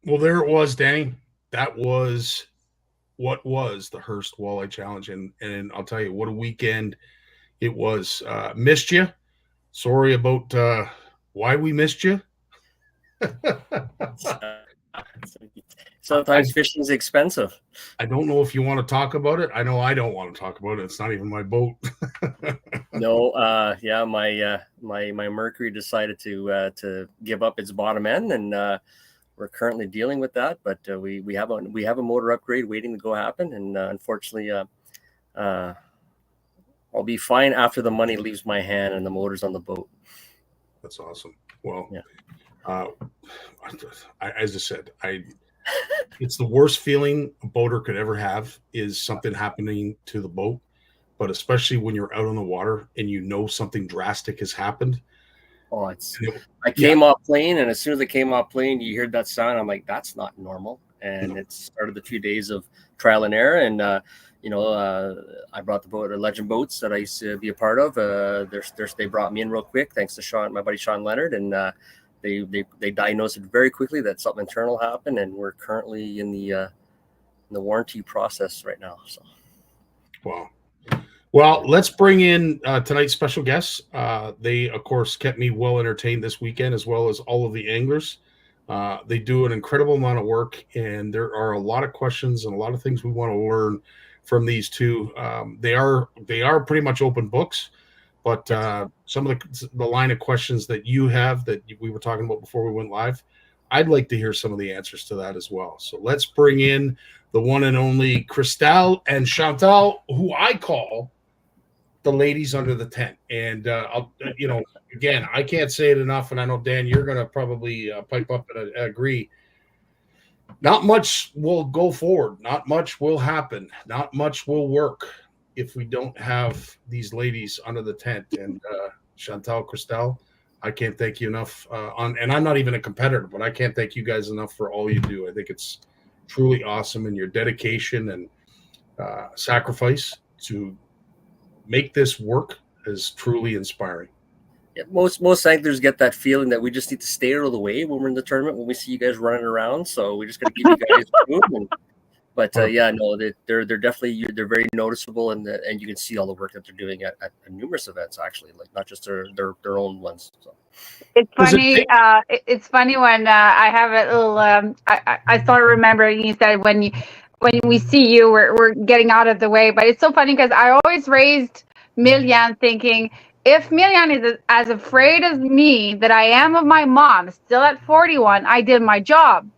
Well, there it was, Danny. That was what was the Hearst Walleye Challenge, and I'll tell you what a weekend it was. Missed you. Sorry about why we missed you. I Sometimes fishing is expensive. I don't know if you want to talk about it. I know I don't want to talk about it. It's not even my boat. No, yeah, my Mercury decided to give up its bottom end, and we're currently dealing with that. But we have a motor upgrade waiting to go happen, and unfortunately, I'll be fine after the money leaves my hand and the motor's on the boat. That's awesome. Well, Yeah. uh, as I said, it's the worst feeling a boater could ever have is something happening to the boat, but especially when you're out on the water and you know something drastic has happened. Oh, I came off plane, and as soon as I came off plane, you heard that sound. I'm like, that's not normal. And it started a few days of trial and error. And I brought the boat, Legend Boats, that I used to be a part of. They brought me in real quick, thanks to my buddy Sean Leonard, and they diagnosed it very quickly that something internal happened, and we're currently in the warranty process right now. So, wow. Well, let's bring in tonight's special guests. They, of course, kept me well entertained this weekend, as well as all of the anglers. They do an incredible amount of work, and there are a lot of questions and a lot of things we want to learn from these two. They are pretty much open books, but some of the line of questions that you have that we were talking about before we went live, I'd like to hear some of the answers to that as well. So let's bring in the one and only Crystel and Chantal, who I call the ladies under the tent. And again, I can't say it enough, and I know, Dan, you're going to probably pipe up and agree. Not much will go forward. Not much will happen. Not much will work if we don't have these ladies under the tent. And Chantal, Crystel, I can't thank you enough. And I'm not even a competitor, but I can't thank you guys enough for all you do. I think it's truly awesome, and your dedication and sacrifice to make this work is truly inspiring. Yeah, most anglers get that feeling that we just need to stay out of the way when we're in the tournament, when we see you guys running around. So we just got to give you guys room. They're definitely they're very noticeable, and you can see all the work that they're doing at numerous events, actually, like not just their own ones. So. It's funny. It's funny when I have a little. I started remembering you said when we see you, we're getting out of the way. But it's so funny because I always raised Milian thinking, if Milian is as afraid as me that I am of my mom, still at 41, I did my job.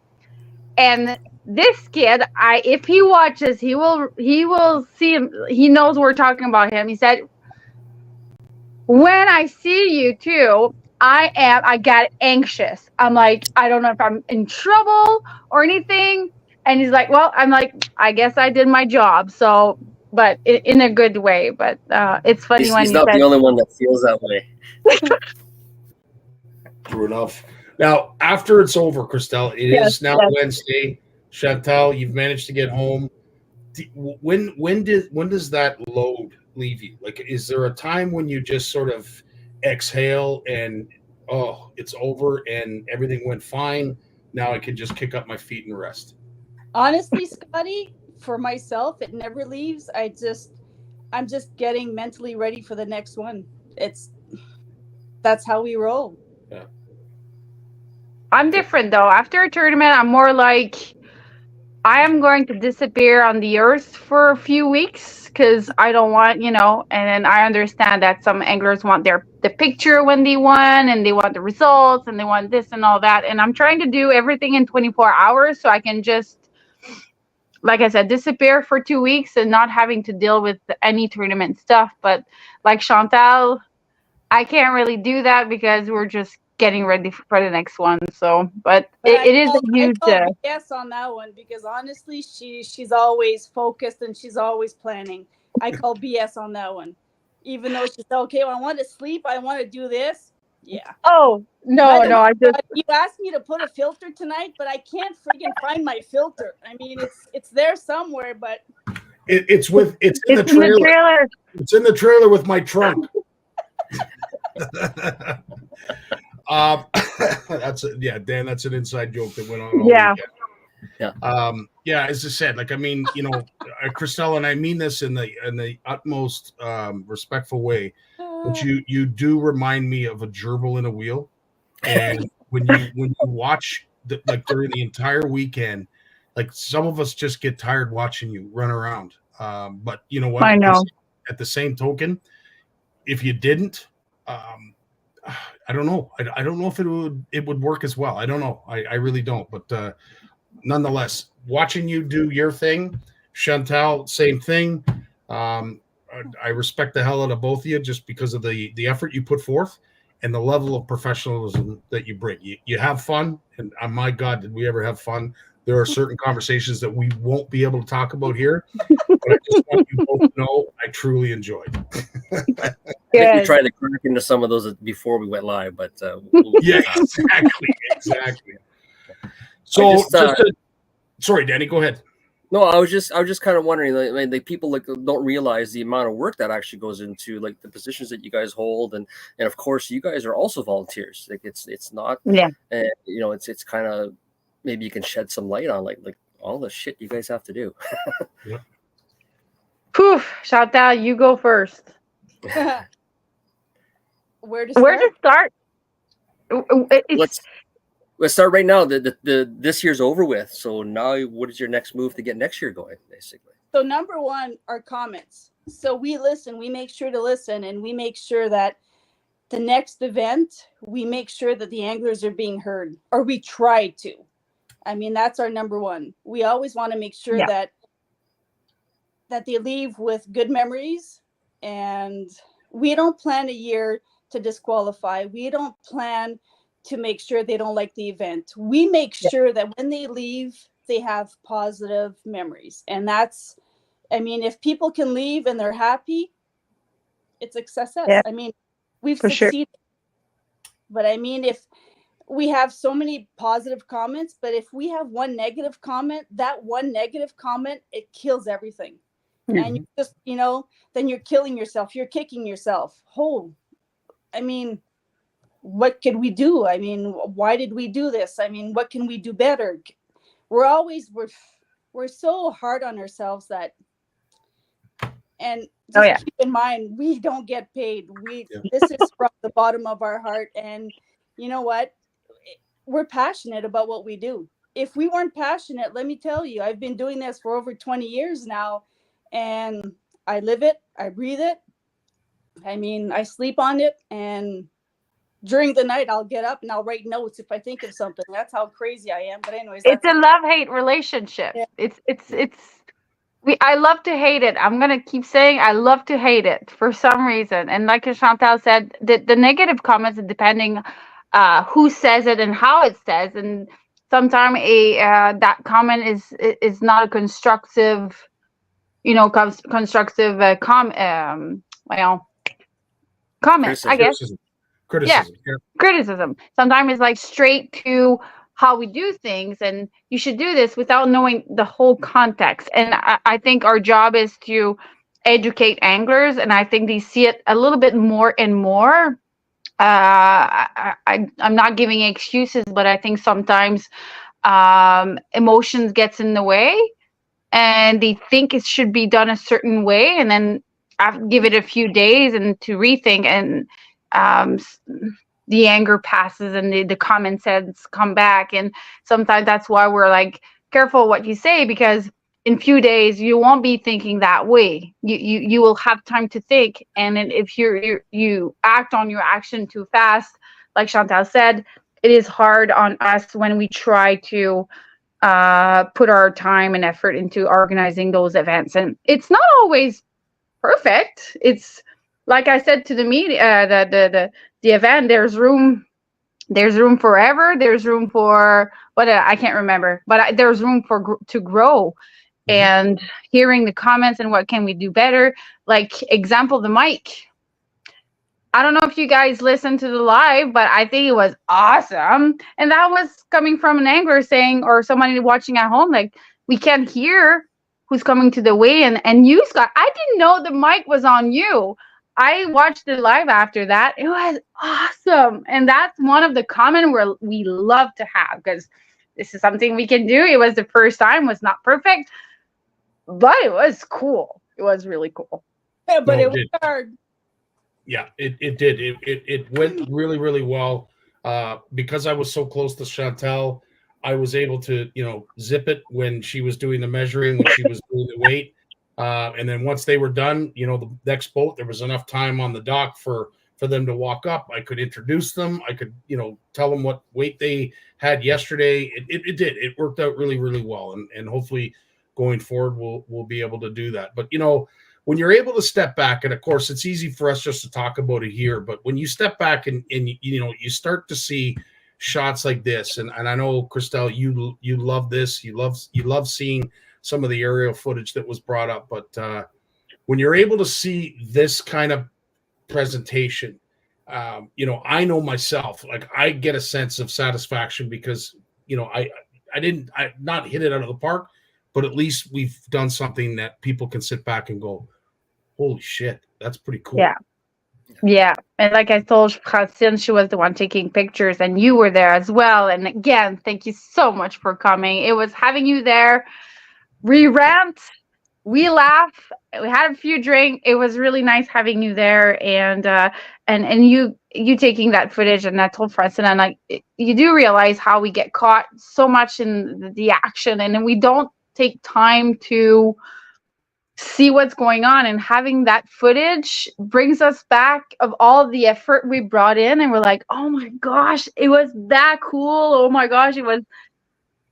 And this kid, if he watches, he will see him. He knows we're talking about him. He said, when I see you too, I get anxious. I'm like, I don't know if I'm in trouble or anything. And he's like, well, I'm like, I guess I did my job. So, but in a good way. But it's funny he's not the only one that feels that way. True enough. Now, after it's over, Crystel, it is now Wednesday. Chantal, you've managed to get home. When does that load leave you? Like, is there a time when you just sort of exhale and, oh, it's over and everything went fine, now I can just kick up my feet and rest? Honestly, Scottie, for myself, it never leaves. I'm just getting mentally ready for the next one. That's how we roll. Yeah. I'm different though. After a tournament, I'm more like, I am going to disappear on the earth for a few weeks because I don't want, and then I understand that some anglers want the picture when they won, and they want the results, and they want this and all that. And I'm trying to do everything in 24 hours so I can just, like I said, disappear for 2 weeks and not having to deal with any tournament stuff. But like Chantal, I can't really do that because we're just getting ready for the next one. So, but it is a huge yes on that one, because honestly, she's always focused and she's always planning. I call BS on that one, even though she's okay. I want to sleep. I want to do this. Yeah. Oh no! I just you asked me to put a filter tonight, but I can't freaking find my filter. I mean, it's there somewhere, but it's in the trailer. It's in the trailer with my trunk. Dan, that's an inside joke that went on. Yeah. Yeah. As I said, like, I mean, Crystal, and I mean this in the utmost respectful way, but you do remind me of a gerbil in a wheel. And when you watch like during the entire weekend, like some of us just get tired watching you run around. But you know what? I know. At the same token, if you didn't, I don't know. I don't know if it would work as well. I don't know. I really don't. But nonetheless, watching you do your thing, Chantal, same thing. I respect the hell out of both of you just because of the effort you put forth and the level of professionalism that you bring. You have fun, and my God, did we ever have fun? There are certain conversations that we won't be able to talk about here, but I just want you both to know I truly enjoyed. I think we tried to crack into some of those before we went live, but yeah, exactly. So, sorry, Danny, go ahead. No, I was just kind of wondering, like people don't realize the amount of work that actually goes into like the positions that you guys hold, and of course you guys are also volunteers. Like it's not, it's kind of, maybe you can shed some light on like all the shit you guys have to do. Yeah. Poof, Chantal, you go first. Where to start? Let's start right now. This year's over with. So now, what is your next move to get next year going, basically? So number one are comments. So we listen. We make sure to listen, and we make sure that the next event, we make sure that the anglers are being heard, or we try to. I mean, that's our number one. We always want to make sure that they leave with good memories, and we don't plan a year to disqualify. We don't plan to make sure they don't like the event. We make sure that when they leave, they have positive memories. And that's, I mean, if people can leave and they're happy, it's a success. Yeah. I mean, we've succeeded. Sure. But I mean, if we have so many positive comments, but if we have one negative comment, that one negative comment, it kills everything. Mm-hmm. And you just, then you're killing yourself. You're kicking yourself. I mean, what could we do? I mean, why did we do this? I mean, what can we do better? We're so hard on ourselves that, and just keep in mind, we don't get paid. This is from the bottom of our heart. And you know what? We're passionate about what we do. If we weren't passionate, let me tell you, I've been doing this for over 20 years now, and I live it, I breathe it. I mean, I sleep on it, and during the night, I'll get up and I'll write notes if I think of something. That's how crazy I am. But anyways, it's a love-hate relationship. Yeah. I love to hate it. I'm gonna keep saying I love to hate it for some reason. And like Chantal said, the negative comments, depending who says it and how it says, and sometimes that comment is not a constructive, comment. Criticism. I guess. Criticism. Sometimes it's like straight to how we do things, and you should do this without knowing the whole context. And I think our job is to educate anglers, and I think they see it a little bit more and more. I'm not giving excuses, but I think sometimes emotions gets in the way, and they think it should be done a certain way, and then I give it a few days and to rethink, and the anger passes and the common sense come back. And sometimes that's why we're like, careful what you say, because in few days you won't be thinking that way. You will have time to think, and then if you act on your action too fast, like Chantal said, it is hard on us when we try to put our time and effort into organizing those events. And it's not always perfect. It's like I said to the media, the event, there's room forever. There's room for I can't remember, but there's room to grow. Mm-hmm. And hearing the comments and what can we do better? Like example, the mic. I don't know if you guys listened to the live, but I think it was awesome. And that was coming from an angler saying, or somebody watching at home, like, we can't hear who's coming to the weigh-in. And you, Scott, I didn't know the mic was on you. I watched it live after that. It was awesome. And that's one of the common where we love to have, because this is something we can do. It was the first time, was not perfect, but it was cool. It was really cool. Yeah, but it was hard. Yeah, it did. It went really, really well. Because I was so close to Chantal, I was able to, zip it when she was doing the measuring, when she was doing the weight. And then once they were done, the next boat, there was enough time on the dock for them to walk up. I could introduce them. I could, tell them what weight they had yesterday. It did. It worked out really, really well. And hopefully going forward, we'll be able to do that. But, when you're able to step back, and of course it's easy for us just to talk about it here, but when you step back and you start to see shots like this, and I know, Crystel, you love this, you love seeing some of the aerial footage that was brought up, but when you're able to see this kind of presentation, I know myself, like, I get a sense of satisfaction because I didn't not hit it out of the park, but at least we've done something that people can sit back and go, holy shit, that's pretty cool. Yeah. And like I told Francine, she was the one taking pictures, and you were there as well. And again, thank you so much for coming. It was having you there. We rant, we laugh, we had a few drinks. It was really nice having you there, and you taking that footage. And I told Francine, and like, you do realize how we get caught so much in the action, and then we don't take time to see what's going on, and having that footage brings us back of all the effort we brought in, and we're like, oh my gosh, it was that cool. Oh my gosh,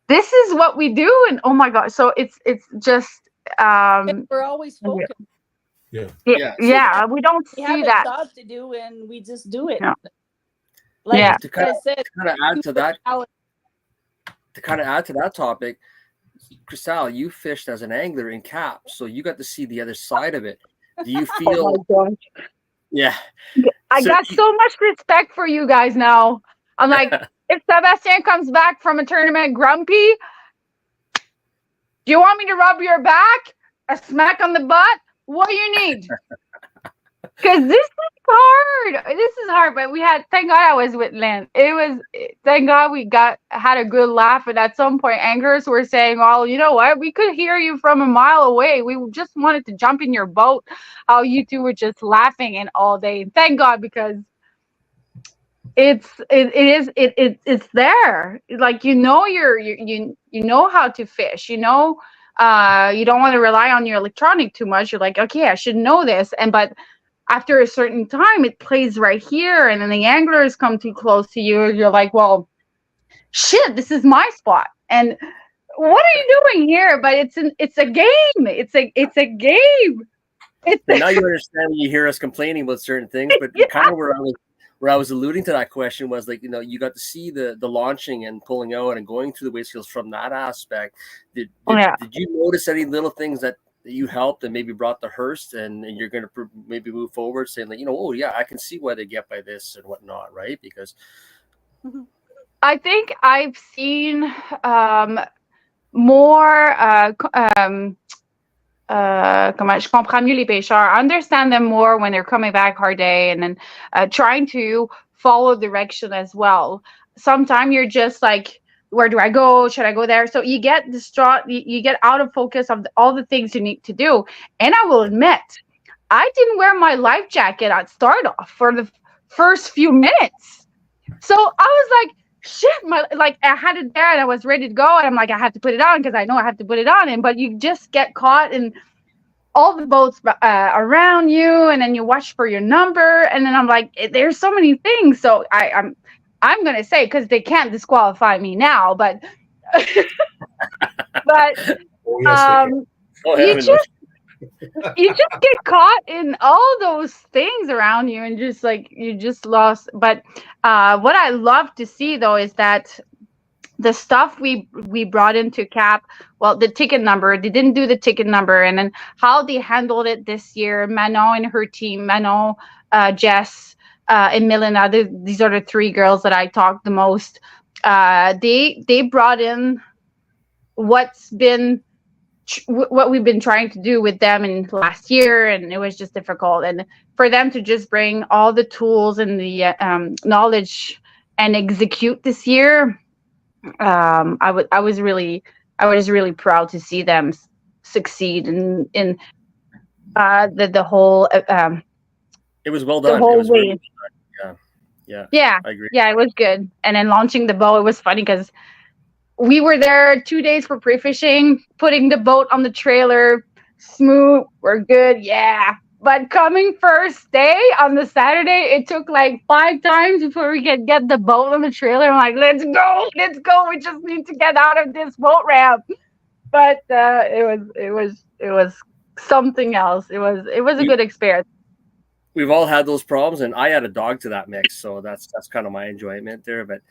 this is what we do. And oh my gosh, so it's just we're always focused. Yeah, we don't see have that a job to do, and we just do it. Yeah. Like to kind of add to that topic, Crystal, you fished as an angler in Cap, so you got to see the other side of it. Do you feel? Oh my gosh. Yeah, I got so much respect for you guys now. I'm like, if Sebastian comes back from a tournament grumpy, do you want me to rub your back, a smack on the butt? What do you need? Because this is hard. This is hard, but thank God I was with Lynn. Thank God we had a good laugh. And at some point, anglers were saying, well, you know what? We could hear you from a mile away. We just wanted to jump in your boat. How you two were just laughing and all day. Thank God, because it's there. Like, you know how to fish. You don't want to rely on your electronic too much. You're like, okay, I should know this. But after a certain time, it plays right here, and then the anglers come too close to you. You're like, well, shit, this is my spot. And what are you doing here? But it's a game. It's a game. Now you understand when you hear us complaining about certain things, but kind of where I was alluding to that question was, like, you got to see the launching and pulling out and going through the weight skills from that aspect. Did you notice any little things that you helped and maybe brought the Hearst, and you're going to maybe move forward saying, like, oh yeah, I can see why they get by this and whatnot, right? Because I think I've seen more je comprends mieux les pêcheurs, understand them more when they're coming back hard day, and then trying to follow direction as well. Sometimes you're just like, where do I go? Should I go there? So you get distraught. You get out of focus of all the things you need to do. And I will admit, I didn't wear my life jacket at start off for the first few minutes. So I was like, shit, I had it there and I was ready to go. And I'm like, I have to put it on because I know I have to put it on. But you just get caught in all the boats around you, and then you watch for your number. And then I'm like, there's so many things. So I'm going to say, because they can't disqualify me now, but you just get caught in all those things around you, and just like, you just lost. But what I love to see, though, is that the stuff we brought into Cap, well, the ticket number, they didn't do the ticket number, and then how they handled it this year, Manon and her team, Jess, and Milena, these are the three girls that I talked the most. They brought in what we've been trying to do with them in last year, and it was just difficult. And for them to just bring all the tools and the knowledge and execute this year, I was really proud to see them succeed in the whole It was well the done. It whole was really way. well done. Yeah. Yeah, I agree. yeah, it was good. And then launching the boat, it was funny because we were there 2 days for pre-fishing, putting the boat on the trailer, smooth, we're good, yeah. But coming first day on the Saturday, it took like 5 times before we could get the boat on the trailer. I'm like, let's go. We just need to get out of this boat ramp. But it was something else. It was a good experience. We've all had those problems, and I add a dog to that mix, so that's kind of my enjoyment there. But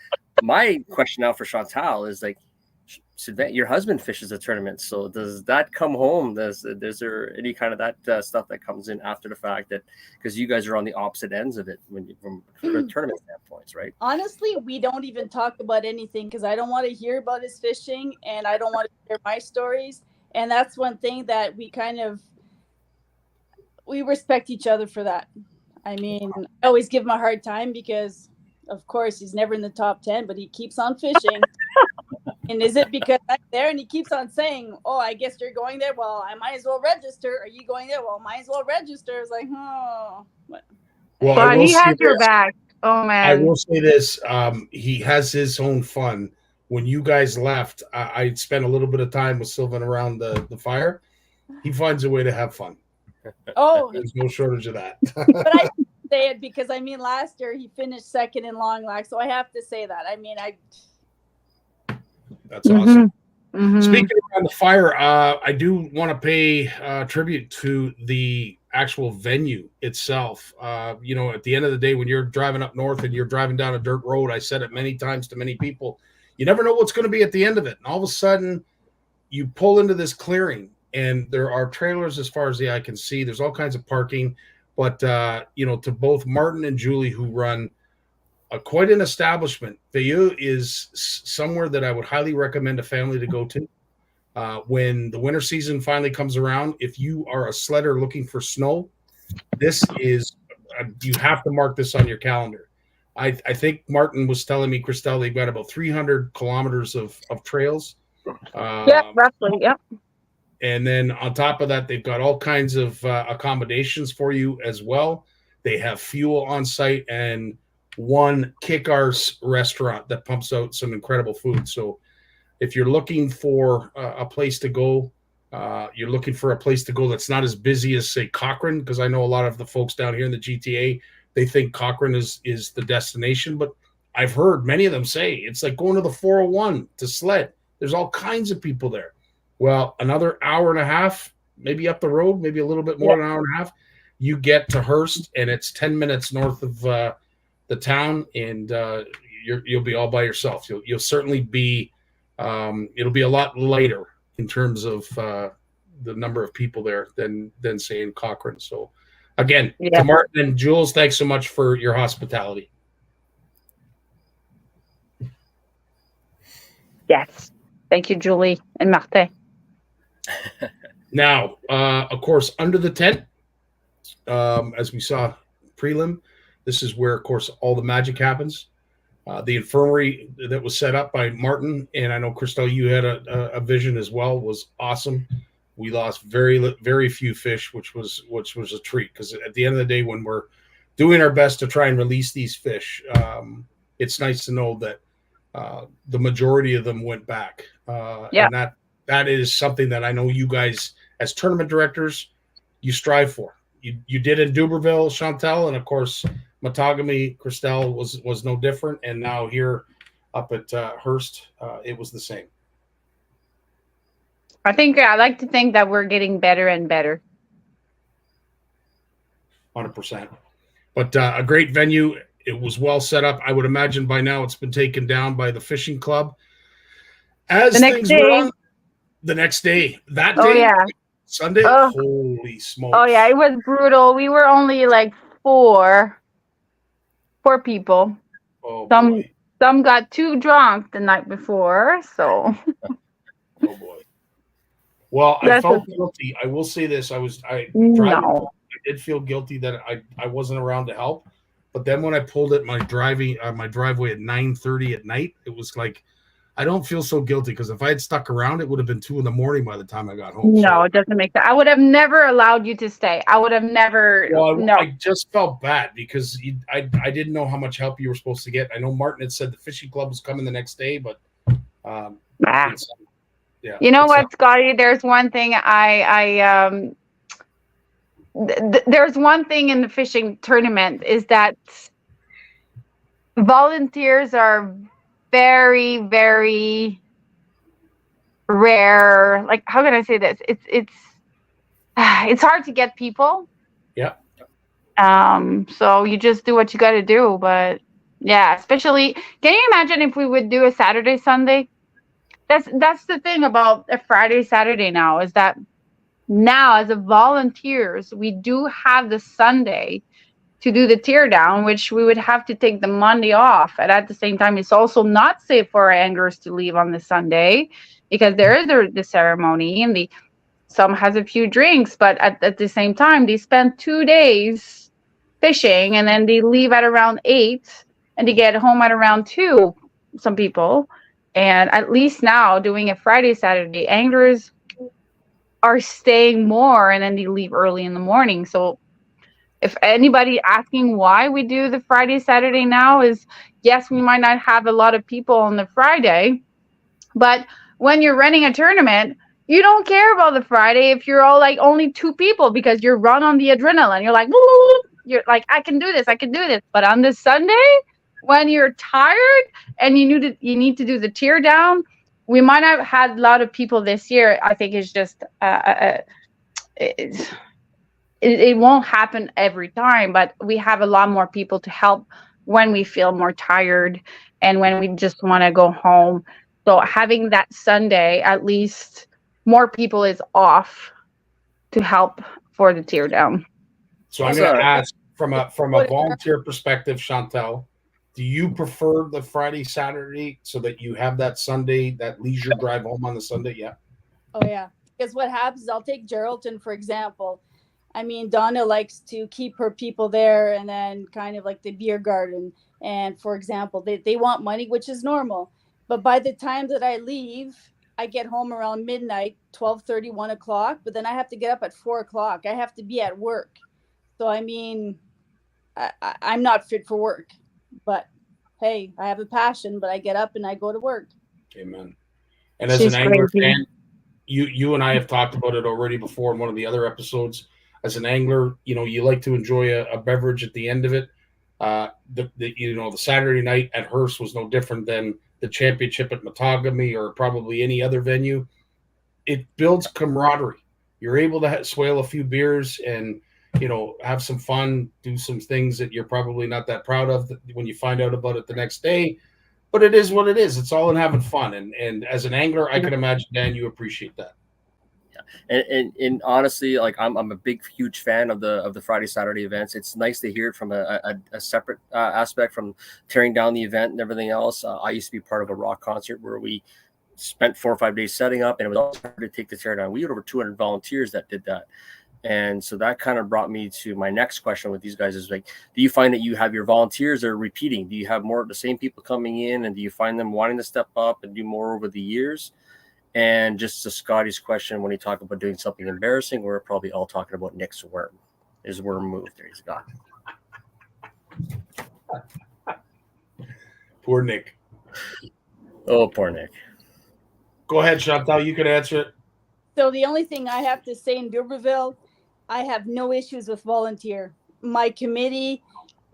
my question now for Chantal is like, your husband fishes a tournament, so does that come home? Is there any kind of that stuff that comes in after the fact, that because you guys are on the opposite ends of it from tournament standpoints, right? Honestly, we don't even talk about anything because I don't want to hear about his fishing and I don't want to hear my stories. And that's one thing that we respect each other for that. I mean, I always give him a hard time because, of course, he's never in the top 10, but he keeps on fishing. And is it because I'm there? And he keeps on saying, oh, I guess you're going there. Well, I might as well register. Are you going there? Well, might as well register. It's like, oh. Well, he has your back. Oh, man. I will say this. He has his own fun. When you guys left, I spent a little bit of time with Sylvan around the fire. He finds a way to have fun. Oh, there's no shortage of that. But I say it because last year he finished second in long lac, so I have to say that. That's awesome. Mm-hmm. Speaking around the fire, I do want to pay tribute to the actual venue itself. At the end of the day, when you're driving up north and you're driving down a dirt road, I said it many times to many people, you never know what's going to be at the end of it. And all of a sudden, you pull into this clearing. And there are trailers as far as the eye can see. There's all kinds of parking. But, to both Martin and Julie, who run quite an establishment, Vallee is somewhere that I would highly recommend a family to go to. When the winter season finally comes around, if you are a sledder looking for snow, this is you have to mark this on your calendar. I think Martin was telling me, Crystel, they've got about 300 kilometers of trails. Roughly, yep. And then on top of that, they've got all kinds of accommodations for you as well. They have fuel on site and one kick-arse restaurant that pumps out some incredible food. So if you're looking for a place to go, you're looking for a place to go that's not as busy as, say, Cochrane, because I know a lot of the folks down here in the GTA, they think Cochrane is the destination. But I've heard many of them say it's like going to the 401 to sled. There's all kinds of people there. Well, another hour and a half, maybe up the road, maybe a little bit more than an hour and a half, you get to Hearst, and it's 10 minutes north of the town, and you'll be all by yourself. You'll certainly be it'll be a lot lighter in terms of the number of people there than say in Cochrane. So again, to Martin and Jules, thanks so much for your hospitality. Yes. Thank you, Julie and Martin. Now, of course, under the tent, as we saw prelim, this is where, of course, all the magic happens. The infirmary that was set up by Martin, and I know, Crystel, you had a vision as well, was awesome. We lost very few fish, which was a treat, because at the end of the day, when we're doing our best to try and release these fish, it's nice to know that the majority of them went back. And that is something that I know you guys, as tournament directors, you strive for. You did in Duberville, Chantal, and of course, Matagami, Crystel was no different. And now here up at Hearst, it was the same. I like to think that we're getting better and better. 100%. But a great venue. It was well set up. I would imagine by now it's been taken down by the fishing club. As things were on the next day, Sunday, holy smokes. Oh, yeah, it was brutal. We were only like four people. Oh, some got too drunk the night before, so. Oh, boy. Well, I felt guilty. I will say this. I did feel guilty that I wasn't around to help. But then when I pulled at my driveway at 9:30 at night, it was like I don't feel so guilty because if I had stuck around, it would have been 2 a.m. by the time I got home. No, So, it doesn't make sense. I would have never allowed you to stay. I would have never. well, No. I just felt bad because I didn't know how much help you were supposed to get. I know Martin had said the fishing club was coming the next day, but Ah. yeah. You know what, Scottie? There's one thing there's one thing in the fishing tournament is that volunteers are very, very rare. Like, how can I say this? It's hard to get people. Yeah. So you just do what you got to do. But yeah, especially, can you imagine if we would do a Saturday, Sunday? That's the thing about a Friday, Saturday now is that now as a volunteers, we do have the Sunday to do the tear down, which we would have to take the Monday off. And at the same time, it's also not safe for our anglers to leave on the Sunday because there is the ceremony and some has a few drinks, but at the same time, they spend 2 days fishing and then they leave at around 8 and they get home at around 2, some people. And at least now doing a Friday, Saturday, anglers are staying more and then they leave early in the morning. So if anybody asking why we do the Friday, Saturday now is, yes, we might not have a lot of people on the Friday, but when you're running a tournament, you don't care about the Friday if you're all like only 2 people because you're run on the adrenaline. You're like, woo, you're like, I can do this. But on this Sunday, when you're tired and you need to do the tear down, we might have had a lot of people this year. I think it's just it won't happen every time, but we have a lot more people to help when we feel more tired and when we just want to go home. So having that Sunday, at least more people is off to help for the tear down. So I'm going to ask from a volunteer perspective, Chantal, do you prefer the Friday, Saturday so that you have that Sunday, that leisure drive home on the Sunday? Yeah. Oh, yeah. Because what happens, I'll take Geraldton, for example. I mean, Donna likes to keep her people there and then kind of like the beer garden. And for example, they want money, which is normal. But by the time that I leave, I get home around midnight, 12:30, 1 o'clock. But then I have to get up at 4 o'clock. I have to be at work. So, I mean, I'm not fit for work. But, hey, I have a passion, but I get up and I go to work. Amen. And as an angler fan, you and I have talked about it already before in one of the other episodes. As an angler, you like to enjoy a beverage at the end of it. The Saturday night at Hearst was no different than the championship at Matagami or probably any other venue. It builds camaraderie. You're able to swale a few beers and, have some fun, do some things that you're probably not that proud of when you find out about it the next day. But it is what it is. It's all in having fun. And as an angler, I can imagine, Dan, you appreciate that. And honestly, like I'm a big, huge fan of the Friday, Saturday events. It's nice to hear it from a separate aspect from tearing down the event and everything else. I used to be part of a rock concert where we spent 4 or 5 days setting up, and it was all hard to take the tear down. We had over 200 volunteers that did that. And so that kind of brought me to my next question with these guys is like, do you find that you have your volunteers are repeating? Do you have more of the same people coming in, and do you find them wanting to step up and do more over the years? And just to Scottie's question, when he talked about doing something embarrassing, we're probably all talking about Nick's worm. His worm moved. There he's gone. Poor Nick. Oh, poor Nick. Go ahead, Chantal. You can answer it. So the only thing I have to say in D'Iberville, I have no issues with volunteer. My committee,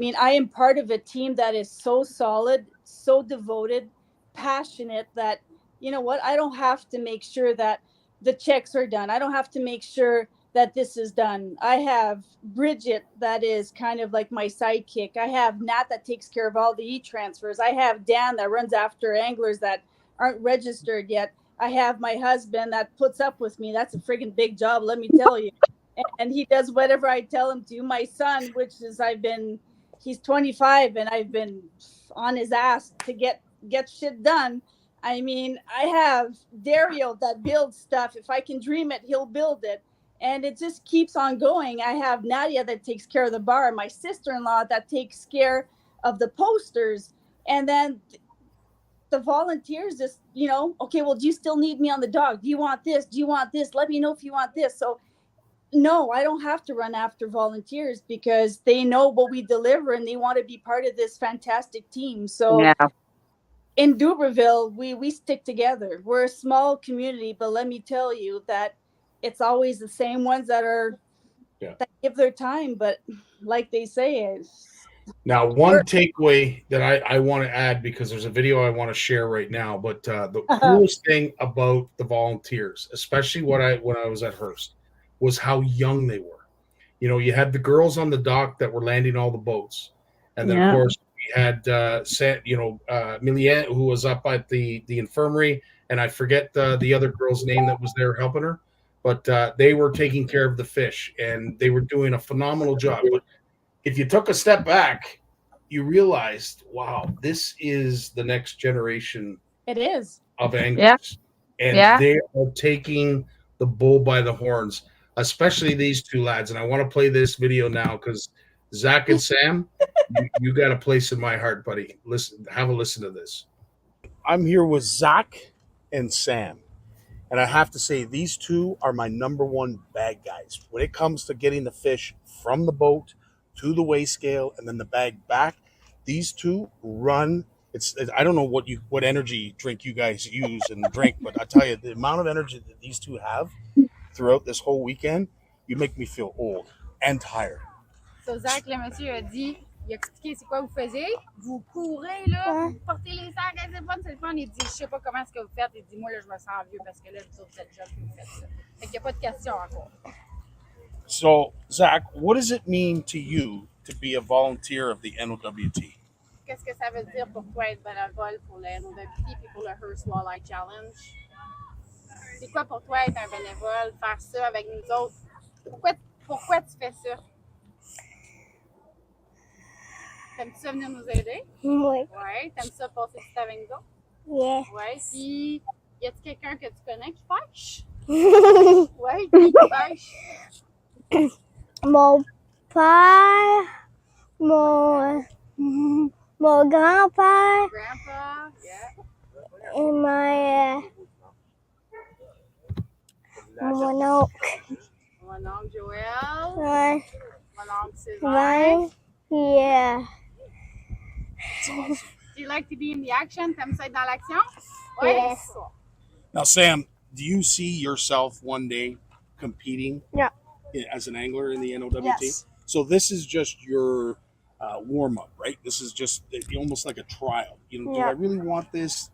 I am part of a team that is so solid, so devoted, passionate that, you know what, I don't have to make sure that the checks are done. I don't have to make sure that this is done. I have Bridget that is kind of like my sidekick. I have Nat that takes care of all the e-transfers. I have Dan that runs after anglers that aren't registered yet. I have my husband that puts up with me. That's a friggin' big job, let me tell you. And he does whatever I tell him to. My son, which is he's 25 and I've been on his ass to get shit done. I have Dario that builds stuff. If I can dream it, he'll build it. And it just keeps on going. I have Nadia that takes care of the bar, my sister-in-law that takes care of the posters. And then the volunteers just, okay, well, do you still need me on the dog? Do you want this? Do you want this? Let me know if you want this. So no, I don't have to run after volunteers because they know what we deliver and they want to be part of this fantastic team. So Yeah. in Dubreuilville, we stick together. We're a small community, but let me tell you that it's always the same ones that give their time. But like they say, now one takeaway that I want to add, because there's a video I want to share right now, but the coolest thing about the volunteers, especially when I was at Hearst, was how young they were. You had the girls on the dock that were landing all the boats, and then of course we had Milian, who was up at the infirmary, and I forget the other girl's name that was there helping her, but they were taking care of the fish, and they were doing a phenomenal job. But if you took a step back, you realized, wow, this is the next generation. It is of anglers, and they are taking the bull by the horns, especially these two lads. And I want to play this video now because Zach and Sam, you got a place in my heart, buddy. Listen, have a listen to this. I'm here with Zach and Sam, and I have to say these two are my number one bag guys when it comes to getting the fish from the boat to the weigh scale and then the bag back. These two run. I don't know what energy drink you guys use and drink, but I tell you, the amount of energy that these two have throughout this whole weekend, you make me feel old and tired. So Zach, le monsieur a dit, il a expliqué c'est quoi vous faisiez, vous courez là, vous portez les sacs, c'est le fun, il dit, je sais pas comment est-ce que vous faites, il dit, moi là je me sens vieux parce que là vous êtes jeunes et vous faites ça. Fait qu'il n'y a pas de question encore. So Zach, what does it mean to you to be a volunteer of the NOWT? Qu'est-ce que ça veut dire pour toi être bénévole pour le NOWT et pour le Hearst Walleye Challenge? C'est quoi pour toi être un bénévole, faire ça avec nous autres? Pourquoi tu fais ça? T'aimes-tu ça venir nous aider? Oui. Ouais. T'aimes ça passer du temps avec nous autres? Yeah. Ouais. Puis, y a-t-il quelqu'un que tu connais qui pêche? Ouais, qui pêche? Mon père, mon grand-père Grandpa, yeah. et mon oncle. Mon oncle Joël. Ouais. Mon oncle Sylvain. Yeah. Do you like to be in the action? T'aimes ça être dans l'action? Yes. Now, Sam, do you see yourself one day competing as an angler in the NOWT? Yes. So this is just your warm-up, right? This is just almost like a trial. Do I really want this?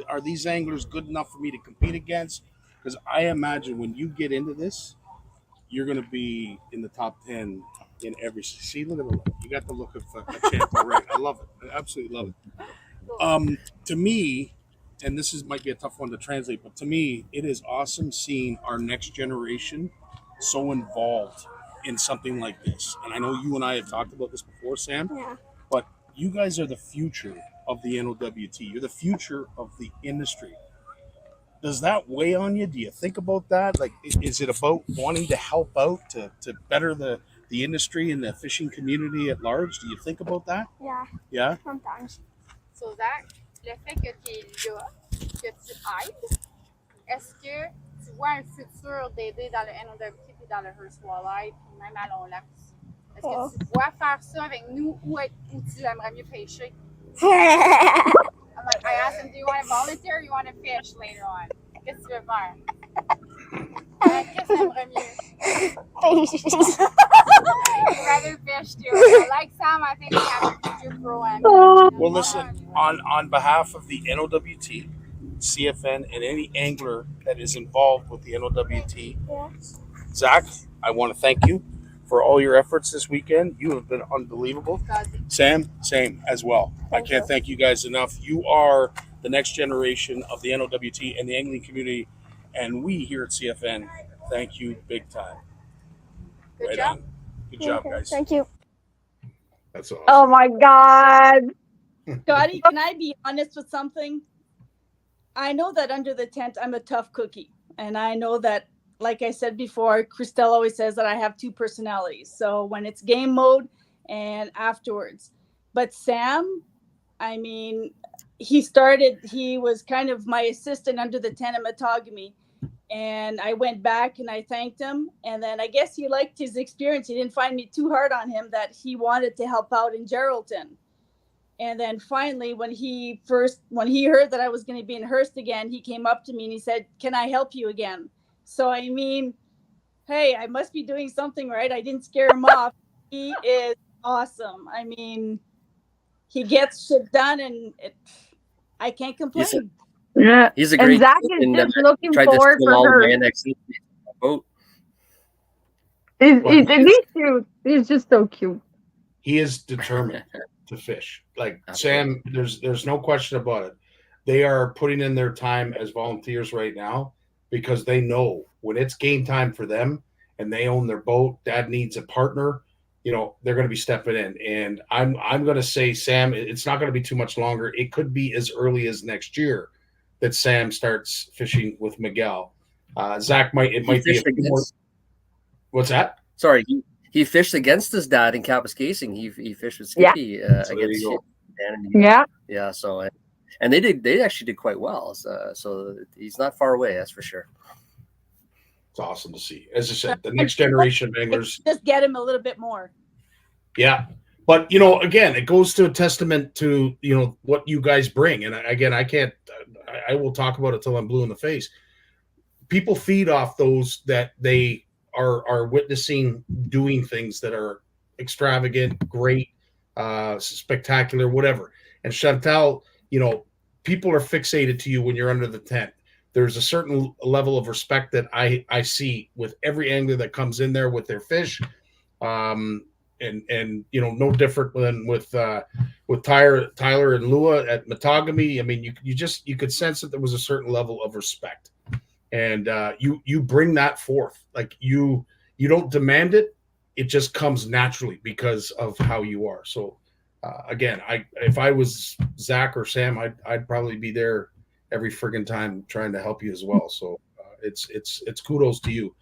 Are these anglers good enough for me to compete against? Because I imagine when you get into this, you're going to be in the top 10 in every. See, look at the look. You got the look of Chantal, right? I love it. I absolutely love it. To me, and this might be a tough one to translate, but to me, it is awesome seeing our next generation so involved in something like this. And I know you and I have talked about this before, Sam, but you guys are the future of the NOWT. You're the future of the industry. Does that weigh on you? Do you think about that? Like, is it about wanting to help out to better the industry and the fishing community at large? Do you think about that? Yeah. Yeah? Sometimes. So Zach, le fait que tu es là, que tu aides, est-ce que tu vois un futur d'aider dans le NOWT et dans le Hearst Walleye, puis même à long lac? Est-ce que tu vois faire ça avec nous ou tu aimerais mieux pêcher? I'm like, I asked him, do you want to volunteer or you want to fish later on? Qu'est-ce que tu veux faire? Qu'est-ce que tu aimerais mieux? I'd rather fish too. I like Sam, I think we have a future pro angler. Well, listen, on behalf of the NOWT, CFN, and any angler that is involved with the NOWT, Zach, I want to thank you for all your efforts this weekend. You have been unbelievable. Sam, same as well. I can't thank you guys enough. You are the next generation of the NOWT and the angling community, and we here at CFN thank you big time. Good job. Good job, guys. Thank you. That's awesome. Oh my God. Scottie, can I be honest with something? I know that under the tent, I'm a tough cookie. And I know that, like I said before, Crystel always says that I have two personalities. So when it's game mode and afterwards. But Sam, I mean, he was kind of my assistant under the tent at Matagami. And I went back and I thanked him. And then I guess he liked his experience. He didn't find me too hard on him, that he wanted to help out in Geraldton. And then finally, when he heard that I was going to be in Hearst again, he came up to me and he said, "Can I help you again?" So, I mean, hey, I must be doing something right. I didn't scare him off. He is awesome. I mean, he gets shit done, and I can't complain. Yeah, He's a great and Zach kid, is and, just uh, looking tried to forward steal all for the her. man next boat. He's cute. He's just so cute. He is determined to fish. Like Absolutely. Sam, there's no question about it. They are putting in their time as volunteers right now because they know when it's game time for them and they own their boat, dad needs a partner, they're going to be stepping in. And I'm going to say, Sam, it's not going to be too much longer. It could be as early as next year that Sam starts fishing with Miguel. Zach might be a few more. What's that? Sorry, he fished against his dad in Kapuskasing. He fished with Skippy against Dan. Yeah. So and they actually did quite well. So he's not far away, that's for sure. It's awesome to see. As I said, the next generation of anglers just get him a little bit more. Yeah. But, again, it goes to a testament to, what you guys bring. And again, I will talk about it till I'm blue in the face. People feed off those that they are witnessing doing things that are extravagant, great, spectacular, whatever. And Chantal, people are fixated to you when you're under the tent. There's a certain level of respect that I see with every angler that comes in there with their fish. And no different than with Tyler and Lua at Matagami. I mean, you could sense that there was a certain level of respect, and you bring that forth. Like you don't demand it; it just comes naturally because of how you are. So again, if I was Zach or Sam, I'd probably be there every friggin' time trying to help you as well. So it's kudos to you.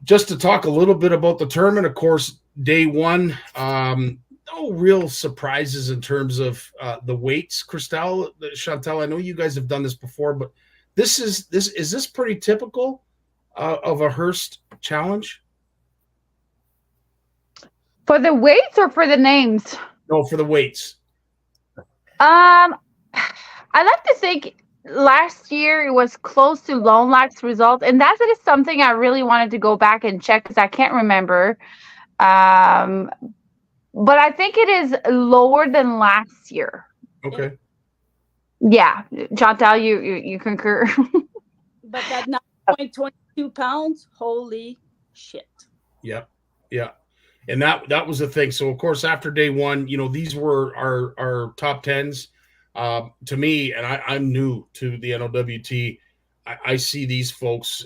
Just to talk a little bit about the tournament, of course, day one, no real surprises in terms of the weights. Crystel, Chantal, I know you guys have done this before, but is this pretty typical of a Hearst challenge? For the weights or for the names? No, for the weights. I like to think last year it was close to Lone Life's result, and that is something I really wanted to go back and check because I can't remember. But I think it is lower than last year. Okay. Yeah, Chantal, you concur. But that 9.22 pounds, holy shit. Yep. Yeah. And that was the thing. So of course, after day one, these were our top tens. To me, and I'm new to the NOWT, I see these folks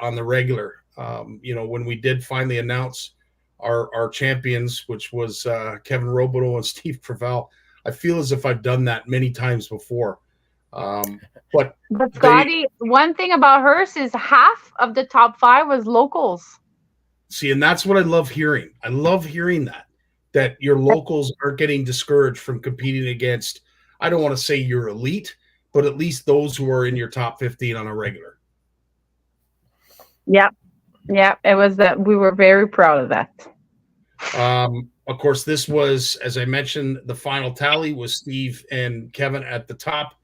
on the regular. When we did finally announce our champions, which was Kevin Robideau and Steve Preval, I feel as if I've done that many times before. But Scottie, one thing about Hearst is half of the top 5 was locals. See, and that's what I love hearing. I love hearing that your locals aren't getting discouraged from competing against, I don't want to say you're elite, but at least those who are in your top 15 on a regular. Yeah. It was that we were very proud of that. Of course, this was, as I mentioned, the final tally was Steve and Kevin at the top.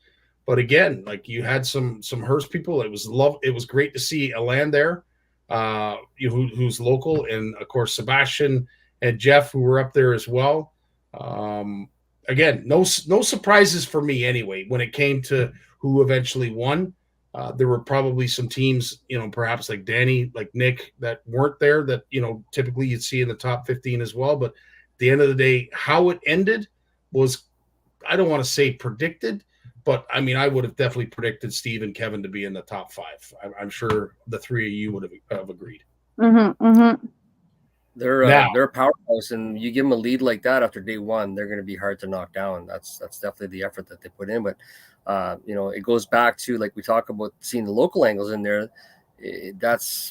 But again, like you had some Hearst people. It was great to see Alan there, who's local, and of course Sebastian and Jeff, who were up there as well. Again, no surprises for me anyway when it came to who eventually won. There were probably some teams, perhaps like Danny, like Nick, that weren't there that, typically you'd see in the top 15 as well. But at the end of the day, how it ended was, I don't want to say predicted, but I mean, I would have definitely predicted Steve and Kevin to be in the top 5. I'm sure the three of you would have agreed. Mm-hmm, mm-hmm. They're a powerhouse, and you give them a lead like that after day one, they're going to be hard to knock down. That's definitely the effort that they put in. But it goes back to, like we talk about, seeing the local angles in there.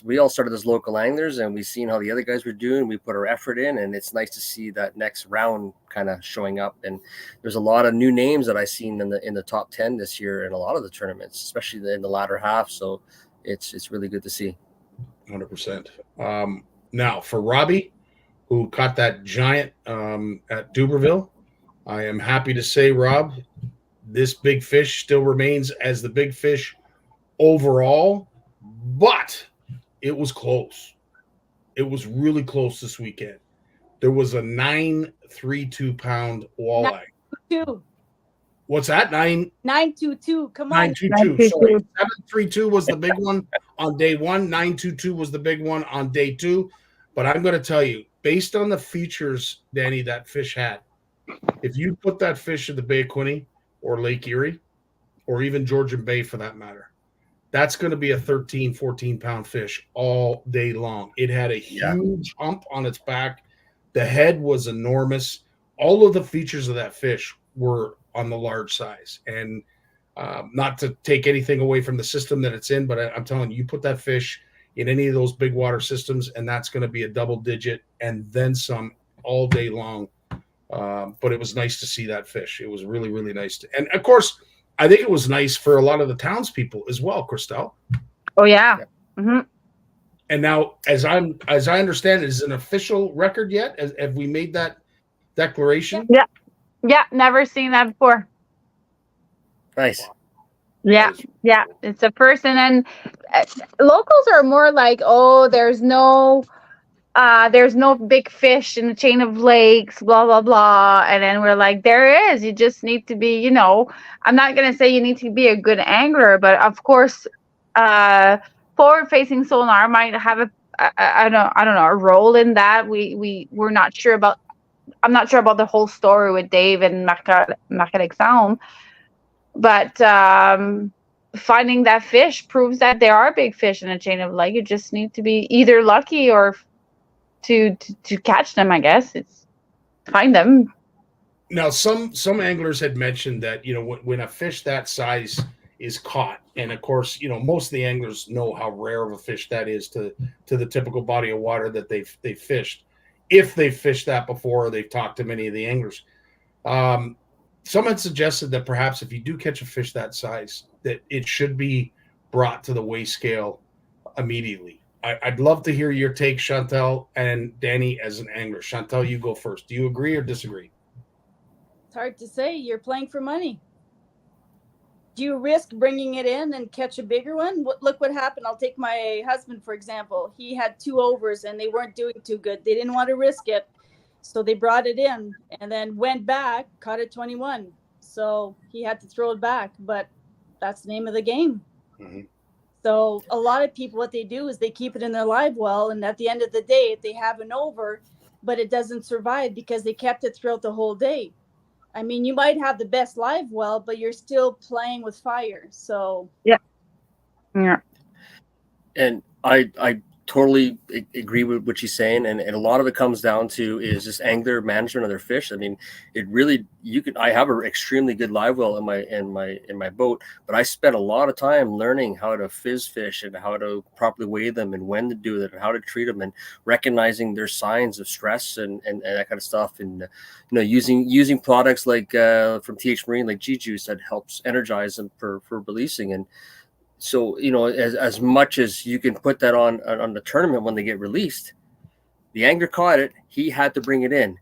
we all started as local anglers, and we've seen how the other guys were doing. We put our effort in, and it's nice to see that next round kind of showing up. And there's a lot of new names that I've seen in the top 10 this year in a lot of the tournaments, especially in the latter half. So it's really good to see. 100%. Now for Robbie, who caught that giant at Duberville, I am happy to say, Rob, this big fish still remains as the big fish overall, but it was close. It was really close this weekend. There was a 932 pound walleye. 2. What's that? 922. Come on. 922. Sorry. 732 was the big one on day one. 922 was the big one on day two. But I'm going to tell you, based on the features, Danny, that fish had, if you put that fish in the Bay of Quinte or Lake Erie, or even Georgian Bay for that matter, that's going to be a 13, 14-pound fish all day long. It had a huge hump on its back. The head was enormous. All of the features of that fish were on the large size. And not to take anything away from the system that it's in, but I'm telling you, you put that fish in any of those big water systems, and that's going to be a double digit and then some all day long. But it was nice to see that fish. It was really, really nice. And, of course, I think it was nice for a lot of the townspeople as well, Crystel. Oh, yeah. Mm-hmm. And now, as I understand it, is it an official record yet? Have we made that declaration? Yeah. Yeah, never seen that before. Nice. Yeah, yeah, it's a first. And then locals are more like, oh, there's no big fish in the chain of lakes, blah, blah, blah. And then we're like, there is. You just need to be, I'm not going to say you need to be a good angler, but of course, forward-facing sonar might have I don't know, a role in that. We're not sure about. I'm not sure about the whole story with Dave and Marc-Alexandre, but finding that fish proves that there are big fish in a chain of lake. You just need to be either lucky or to catch them. I guess it's find them. Now, some anglers had mentioned that when a fish that size is caught, and of course most of the anglers know how rare of a fish that is to the typical body of water that they've fished. If they've fished that before, or they've talked to many of the anglers. Some had suggested that perhaps if you do catch a fish that size, that it should be brought to the weigh scale immediately. I'd love to hear your take, Chantal and Danny, as an angler. Chantal, you go first. Do you agree or disagree? It's hard to say. You're playing for money. Do you risk bringing it in and catch a bigger one? Look what happened. I'll take my husband, for example. He had 2 overs and they weren't doing too good. They didn't want to risk it. So they brought it in and then went back, caught it 21. So he had to throw it back. But that's the name of the game. Mm-hmm. So a lot of people, what they do is they keep it in their live well. And at the end of the day, if they have an over, but it doesn't survive because they kept it throughout the whole day. I mean, you might have the best live well, but you're still playing with fire. So yeah. And I totally agree with what she's saying, and a lot of it comes down to is just angler management of their fish. I mean, it really I have an extremely good live well in my boat, but I spent a lot of time learning how to fizz fish and how to properly weigh them and when to do it and how to treat them and recognizing their signs of stress and that kind of stuff. And using products like from TH Marine, like G Juice, that helps energize them for releasing. And so, as much as you can put that on the tournament when they get released, the angler caught it. He had to bring it in.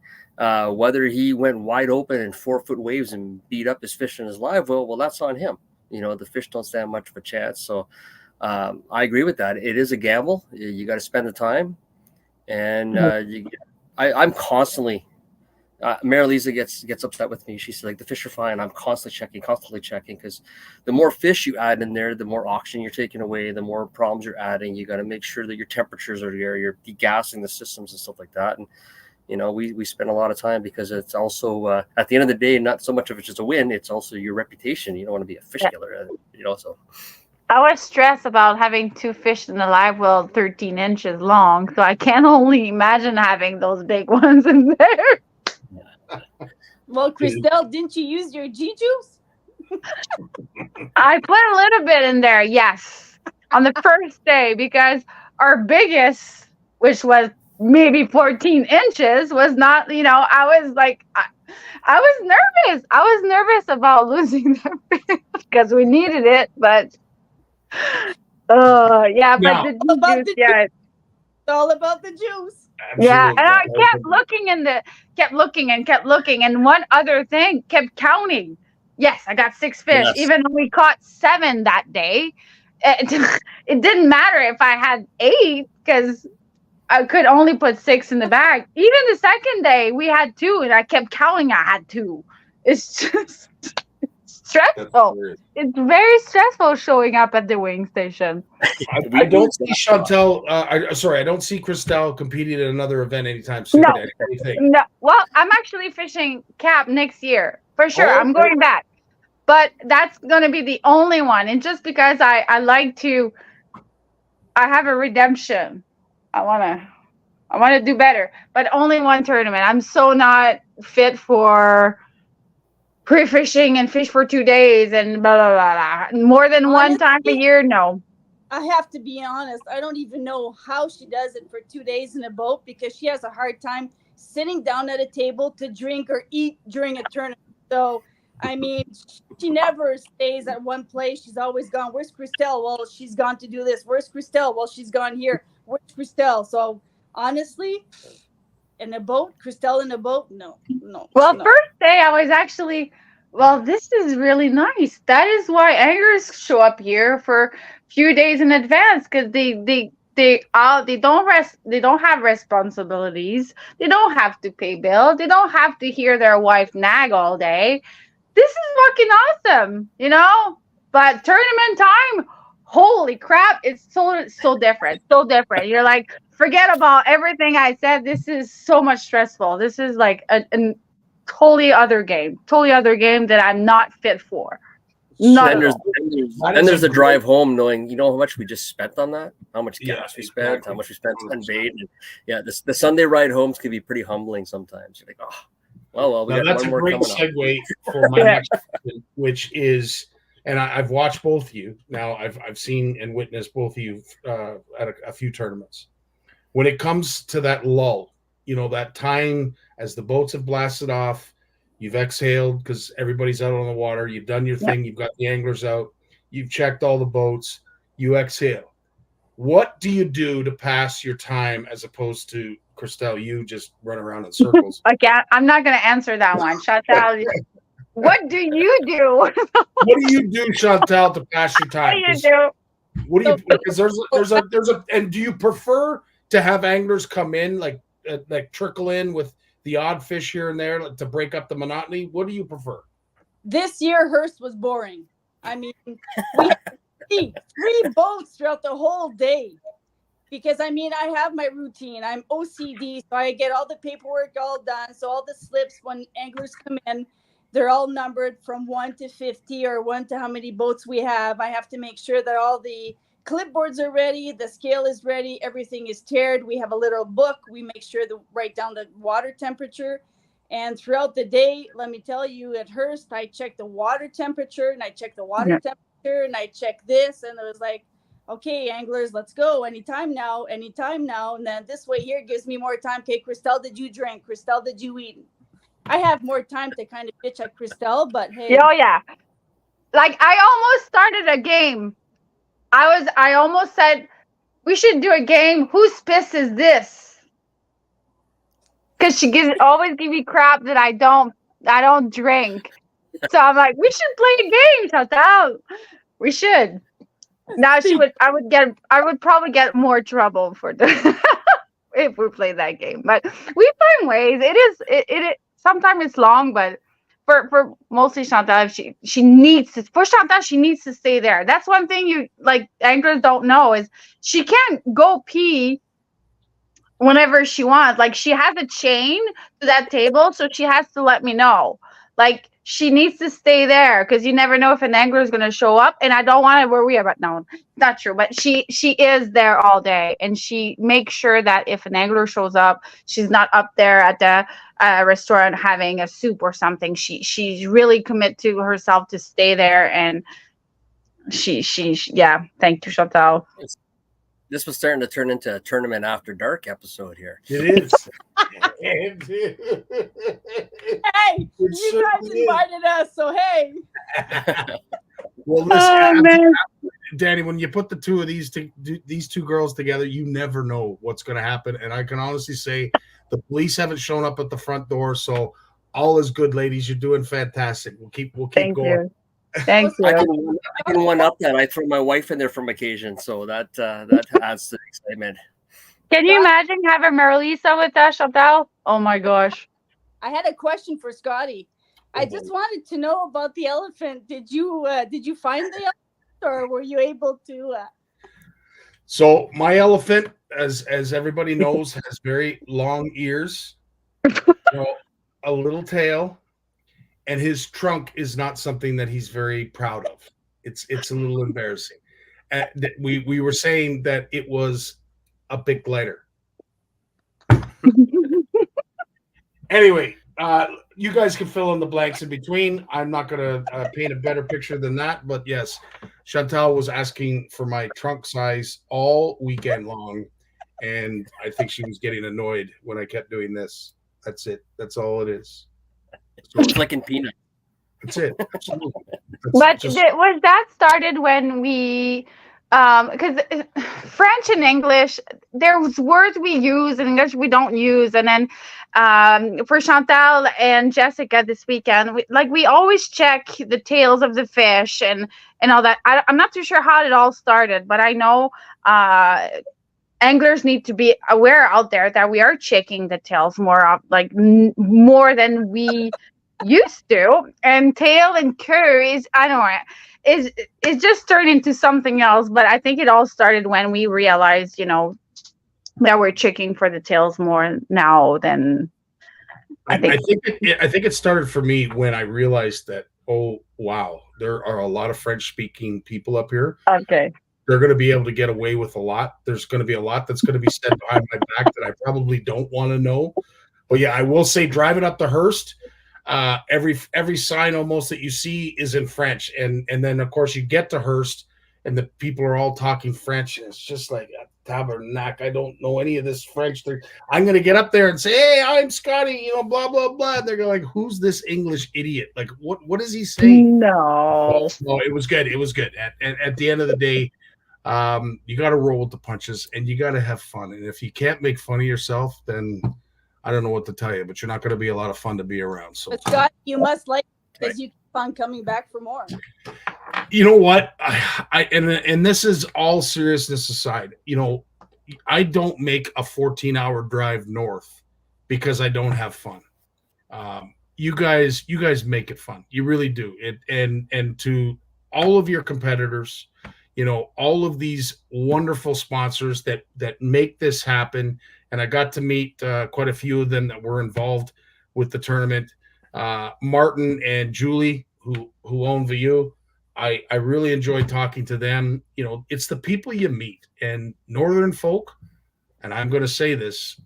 Whether he went wide open in 4-foot waves and beat up his fish in his live well, that's on him. The fish don't stand much of a chance. So I agree with that. It is a gamble. You got to spend the time. And I'm constantly Mary Lisa gets upset with me. She's like, the fish are fine. I'm constantly checking because the more fish you add in there, the more oxygen you're taking away, the more problems you're adding. You got to make sure that your temperatures are there. You're degassing the systems and stuff like that. And we spend a lot of time because it's also at the end of the day, not so much of it's just a win. It's also your reputation. You don't want to be a fish killer, So I was stressed about having 2 fish in the live well 13 inches long, so I can only imagine having those big ones in there. Well, Crystel, didn't you use your G Juice? I put a little bit in there, yes. on the first day because our biggest, which was maybe 14 inches, was not, I was like, I was nervous. I was nervous about losing the fish because we needed it, but yeah, Now- but All about juice, the yeah. It's all about the juice. Yeah, and I Absolutely. kept looking, and one other thing, kept counting. Yes, I got 6 fish, Yes. even though we caught 7 that day. It didn't matter if I had 8 because I could only put 6 in the bag. Even the second day, we had 2, and I kept counting. I had 2. It's just stressful. It's very stressful showing up at the weighing station. I don't see Chantal. I don't see Crystel competing at another event anytime soon. No. What do you think? No, well, I'm actually fishing Cap next year for sure. Oh, I'm okay. going back, but that's gonna be the only one. And just because I like to, I have a redemption. I wanna do better, but only one tournament. I'm so not fit for pre-fishing and fish for 2 days and blah blah blah blah. More than one time a Honestly, year, no. I have to be honest. I don't even know how she does it for 2 days in a boat because she has a hard time sitting down at a table to drink or eat during a tournament. So, I mean, she never stays at one place. She's always gone. Where's Crystel? Well, she's gone to do this. Where's Crystel? Well, she's gone here. Where's Crystel? So, honestly, in a boat, Crystel in a boat? No. Well, no. first day I was actually, well, this is really nice. That is why anglers show up here for a few days in advance because they don't have responsibilities. They don't have to pay bills. They don't have to hear their wife nag all day. This is fucking awesome, But tournament time, holy crap, it's so different. So different. You're like, forget about everything I said. This is so much stressful. This is like a totally other game that I'm not fit for. Not And at all. there's the drive home knowing, how much we just spent on that, how much gas we spent, exactly. how much we spent on bait. And yeah, the Sunday ride homes can be pretty humbling sometimes. You're like, well, we Now, got that's one a more great coming up. segue for my next question, which is, and I've watched both of you. Now, I've seen and witnessed both of you at a few tournaments. When it comes to that lull, that time as the boats have blasted off, you've exhaled because everybody's out on the water. You've done your thing. You've got the anglers out. You've checked all the boats. You exhale. What do you do to pass your time as opposed to, Crystel, you just run around in circles? I'm not going to answer that one. Chantal, what do you do? What do you do, Chantal, to pass your time? What do you? Because there's a. And do you prefer to have anglers come in like trickle in with the odd fish here and there to break up the monotony? What do you prefer? This year, Hearst was boring. I mean, we had three boats throughout the whole day. Because, I have my routine. I'm OCD, so I get all the paperwork all done. So all the slips when anglers come in, they're all numbered from 1 to 50 or 1 to how many boats we have. I have to make sure that all the clipboards are ready, the scale is ready, everything is tiered. We have a little book. We make sure to write down the water temperature. And throughout the day, let me tell you, at Hearst, I check the water temperature and I check the water temperature and I check this. And it was like, okay, anglers, let's go. Anytime now. And then this way here gives me more time. Okay, Crystel, did you drink? Crystel, did you eat? I have more time to kind of bitch at Crystel, but hey. Oh, yeah. Like, I almost started a game. I almost said, we should do a game. Whose piss is this? Because she always give me crap that I don't drink. So I'm like, we should play a game, Chantal. We should. Now I would probably get more trouble for if we play that game. But we find ways. It sometimes it's long, but for mostly Chantal, she needs to stay there. That's one thing you like anglers don't know is she can't go pee whenever she wants. Like she has a chain to that table, so she has to let me know. Like she needs to stay there because you never know if an angler is going to show up, and I don't want to worry about. No, not true. But she is there all day, and she makes sure that if an angler shows up, she's not up there at the restaurant having a soup or something. She's really committed to herself to stay there, and yeah. Thank you, Chantal. This was starting to turn into a tournament after dark episode here. It is. Hey, you guys invited us, so hey. Well, listen, Danny, when you put the two of these two girls together, you never know what's going to happen. And I can honestly say the police haven't shown up at the front door, so all is good, ladies. You're doing fantastic. We'll keep Thank going. you. Thank you. I can one up that. I throw my wife in there from occasion, so that adds to the excitement. Can you imagine having Marilisa with us, Chantal? Oh my gosh. I had a question for Scottie. I just wanted to know about the elephant. Did you find the elephant, or were you able to? So my elephant, as everybody knows, has very long ears, a little tail, and his trunk is not something that he's very proud of. It's a little embarrassing. We were saying that it was a big glider. Anyway, you guys can fill in the blanks in between. I'm not going to paint a better picture than that, but yes, Chantal was asking for my trunk size all weekend long, and I think she was getting annoyed when I kept doing this. That's it. That's all it is. It's like in peanuts. That's it. Absolutely. Was that started when we because French and English, there's words we use in English we don't use, and then for Chantal and Jessica this weekend, we always check the tails of the fish and all that. I'm not too sure how it all started, but I know anglers need to be aware out there that we are checking the tails more more than we used to, and tail and cur is, I don't know, is just turned into something else. But I think it all started when we realized, that we're checking for the tails more now than I think it started for me when I realized that, oh wow, there are a lot of French speaking people up here. Okay. They're going to be able to get away with a lot. There's going to be a lot that's going to be said behind my back that I probably don't want to know. But yeah, I will say, driving up to Hearst, every sign almost that you see is in French, and then of course you get to Hearst and the people are all talking French, and it's just like a tabernacle. I don't know any of this French. I'm going to get up there and say, hey, I'm Scottie, blah blah blah. They're going like, who's this English idiot? Like, what is he saying? No, it was good. It was good. At the end of the day, you got to roll with the punches and you got to have fun. And if you can't make fun of yourself, then I don't know what to tell you, but you're not going to be a lot of fun to be around. So, but Scott, you must like it because you keep on coming back for more. You know what? And this is all seriousness aside. I don't make a 14-hour drive north because I don't have fun. You guys make it fun. You really do. And to all of your competitors, all of these wonderful sponsors that make this happen. And I got to meet quite a few of them that were involved with the tournament. Martin and Julie, who own Vallee, I really enjoyed talking to them. It's the people you meet, and Northern folk, and I'm going to say this,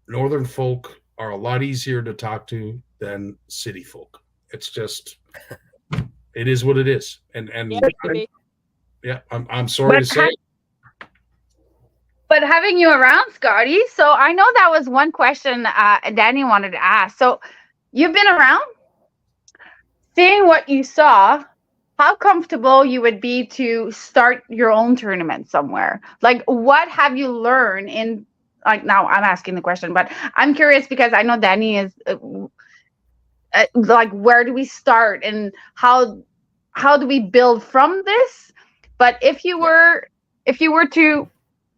Northern folk are a lot easier to talk to than city folk. It's just, it is what it is. And I'm sorry to say. But having you around, Scottie, so I know that was one question Danny wanted to ask. So you've been around, seeing what you saw, how comfortable you would be to start your own tournament somewhere? Like, what have you learned in, now I'm asking the question, but I'm curious because I know Danny is where do we start and how do we build from this? But if you were to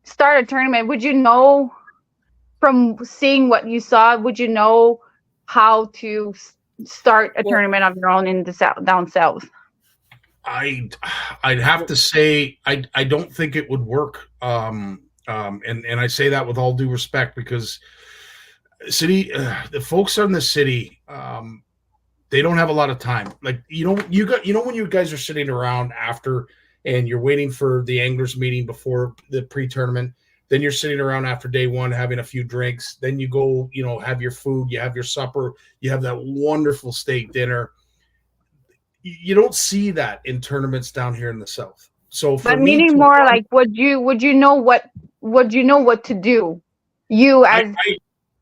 start a tournament, would you know from seeing what you saw, would you know how to start a tournament of your own in the down south? I'd have to say I don't think it would work. And I say that with all due respect because the folks in the city, they don't have a lot of time. Like, when you guys are sitting around after and you're waiting for the anglers meeting before the pre-tournament, then you're sitting around after day one having a few drinks, then you go, have your food, you have your supper, you have that wonderful steak dinner. you don't see that in tournaments down here in the South. So for But me meaning to more run, like, would you know what to do? You as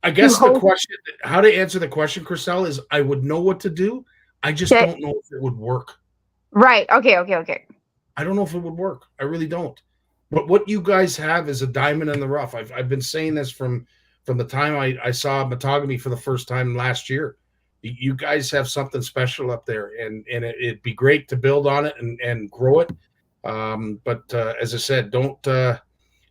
I guess the host. question, how to answer the question, Crystel, is I would know what to do. I just Okay. don't know if it would work. Right. Okay. I don't know if it would work. I really don't. But what you guys have is a diamond in the rough. I've been saying this from the time I saw Matagami for the first time last year. You guys have something special up there, and it'd be great to build on it and grow it. But as I said, don't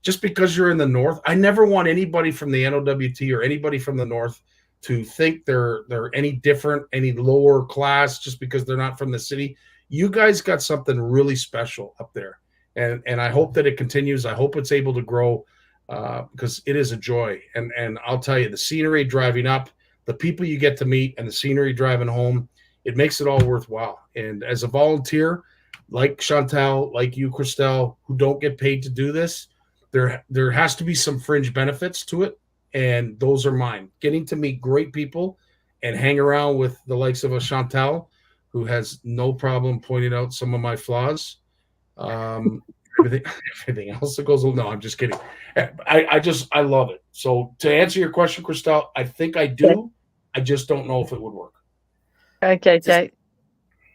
just because you're in the North. I never want anybody from the NOWT or anybody from the North to think they're any different, any lower class just because they're not from the city. You guys got something really special up there, and I hope that it continues. I hope it's able to grow because it is a joy. And I'll tell you, the scenery driving up, the people you get to meet, and the scenery driving home, it makes it all worthwhile. And as a volunteer, like Chantal, like you, Crystel, who don't get paid to do this, there has to be some fringe benefits to it, and those are mine. Getting to meet great people and hang around with the likes of a Chantal, who has no problem pointing out some of my flaws. Everything else that goes on. No, I'm just kidding. I love it. So to answer your question, Crystal, I think I do. I just don't know if it would work. Okay.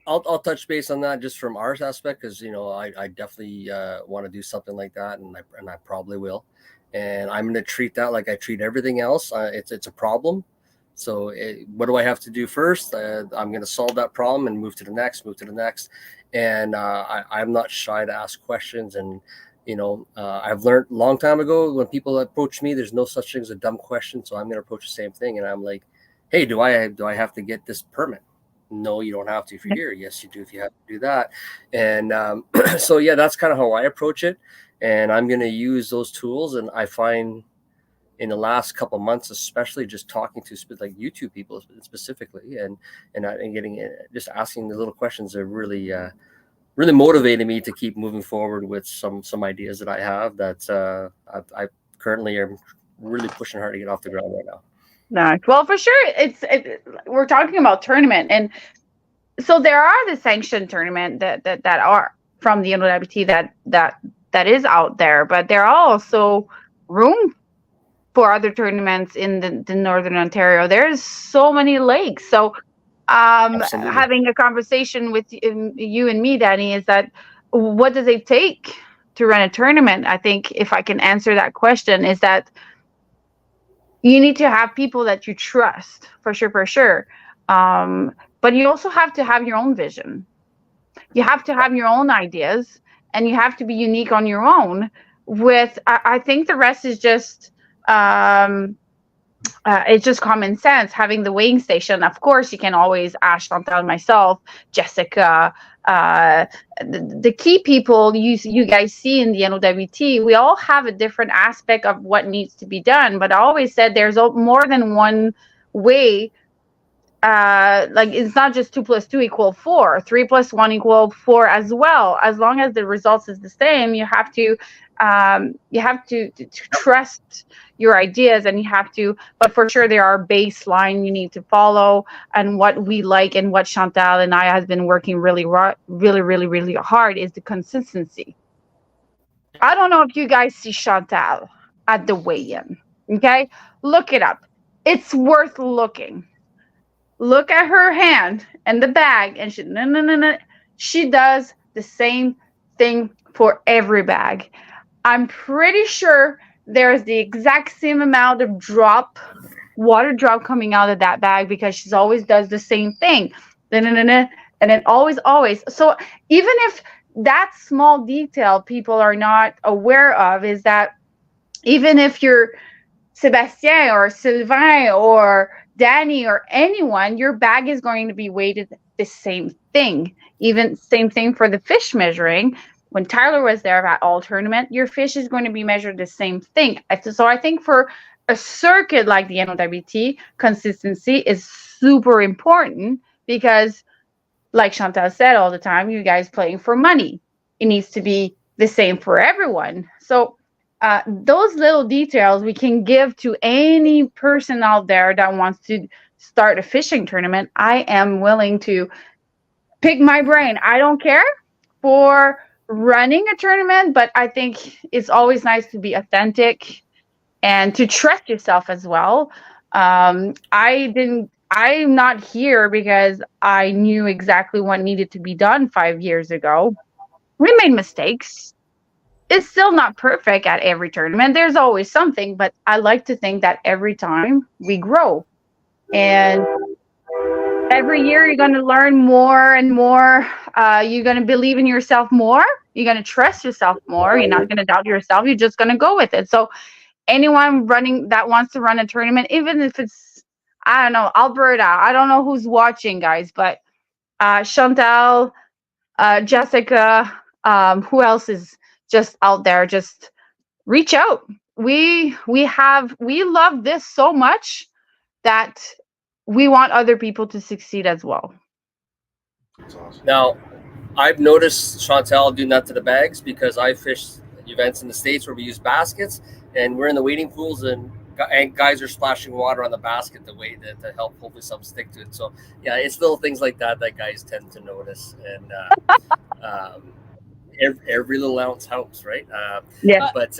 I'll touch base on that just from our aspect, because I definitely want to do something like that, and I probably will, and I'm going to treat that like I treat everything else. It's a problem. So what do I have to do first? I'm going to solve that problem and move to the next, and I'm not shy to ask questions. And I've learned a long time ago, when people approach me, there's no such thing as a dumb question. So I'm going to approach the same thing, and I'm like, hey, do I have to get this permit? No, you don't have to if you're here. Yes, you do if you have to do that. And so, yeah, that's kind of how I approach it. And I'm going to use those tools. And I find in the last couple of months, especially just talking to like YouTube people specifically, and getting just asking the little questions are really motivated me to keep moving forward with some ideas that I have that I currently am really pushing hard to get off the ground right now. Nice. Well, for sure, we're talking about tournament, and so there are the sanctioned tournament that are from the NOWT that is out there, but there are also room for other tournaments in the Northern Ontario. There's so many lakes. So having a conversation with you and me, Danny, is that what does it take to run a tournament? I think if I can answer that question, is that you need to have people that you trust, for sure. But you also have to have your own vision. You have to have your own ideas, and you have to be unique on your own. I think the rest is just it's just common sense. Having the weighing station, of course, you can always ask Chantal, myself, Jessica, the key people you guys see in the NOWT. We all have a different aspect of what needs to be done, but I always said there's more than one way. Like, it's not just 2 + 2 = 4, 3 + 1 = 4 as well. As long as the results is the same, you have to trust your ideas, and but for sure there are baseline you need to follow, and what we like and what Chantal and I has been working really hard is the consistency. I don't know if you guys see Chantal at the weigh-in. Okay, look it up. It's worth looking. Look at her hand and the bag, and she does the same thing for every bag. I'm pretty sure there's the exact same amount of water drop coming out of that bag, because she always does the same thing. And then always. So even if that small detail people are not aware of, is that even if you're Sebastien or Sylvain or Danny or anyone, your bag is going to be weighted the same thing. Even same thing for the fish measuring. When Tyler was there at all tournament, your fish is going to be measured the same thing. So I think for a circuit like the NOWT, consistency is super important, because like Chantal said all the time, you guys playing for money. It needs to be the same for everyone. So those little details we can give to any person out there that wants to start a fishing tournament. I am willing to pick my brain. I don't care for running a tournament, but I think it's always nice to be authentic and to trust yourself as well. I'm not here because I knew exactly what needed to be done 5 years ago. We made mistakes. It's still not perfect at every tournament. There's always something, but I like to think that every time we grow. And every year you're going to learn more and more. You're going to believe in yourself more. You're going to trust yourself more. You're not going to doubt yourself. You're just going to go with it. So anyone running that wants to run a tournament, even if it's, I don't know, Alberta, I don't know who's watching, guys, but Chantal, Jessica, who else is just out there? Just reach out. We love this so much that we want other people to succeed as well. That's awesome. Now, I've noticed Chantal doing that to the bags because I fished events in the States where we use baskets and we're in the wading pools and guys are splashing water on the basket to help hopefully some stick to it. So yeah, it's little things like that guys tend to notice, and every little ounce helps, right? Yeah. But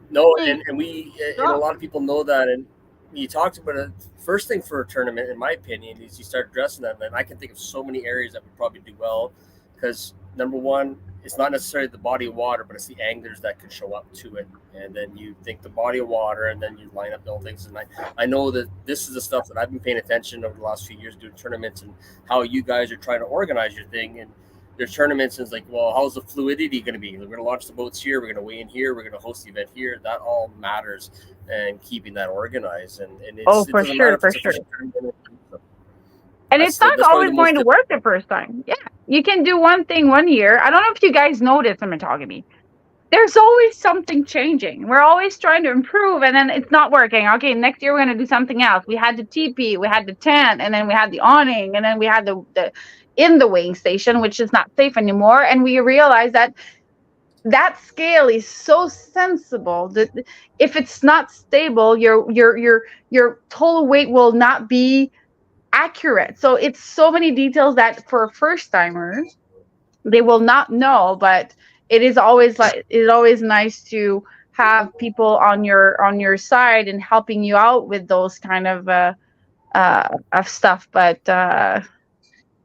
no, and we and a lot of people know that, and you talked about it. First thing for a tournament, in my opinion, is you start addressing them. And I can think of so many areas that would probably do well because number one, it's not necessarily the body of water, but it's the anglers that could show up to it. And then you think the body of water, and then you line up all things. And I know that this is the stuff that I've been paying attention over the last few years doing tournaments and how you guys are trying to organize your thing. And there's tournaments and it's like, well, how's the fluidity going to be? We're going to launch the boats here. We're going to weigh in here. We're going to host the event here. That all matters, and keeping that organized. And it's, for sure. And it's not always going to work the first time. Yeah. You can do one thing one year. I don't know if you guys notice in monogamy. There's always something changing. We're always trying to improve, and then it's not working. Okay, next year we're going to do something else. We had the teepee, we had the tent, and then we had the awning, and then we had the in the weighing station, which is not safe anymore. And we realized that scale is so sensible that if it's not stable, your total weight will not be accurate. So it's so many details that for first timers they will not know, but it's always nice to have people on your side and helping you out with those kind of stuff. But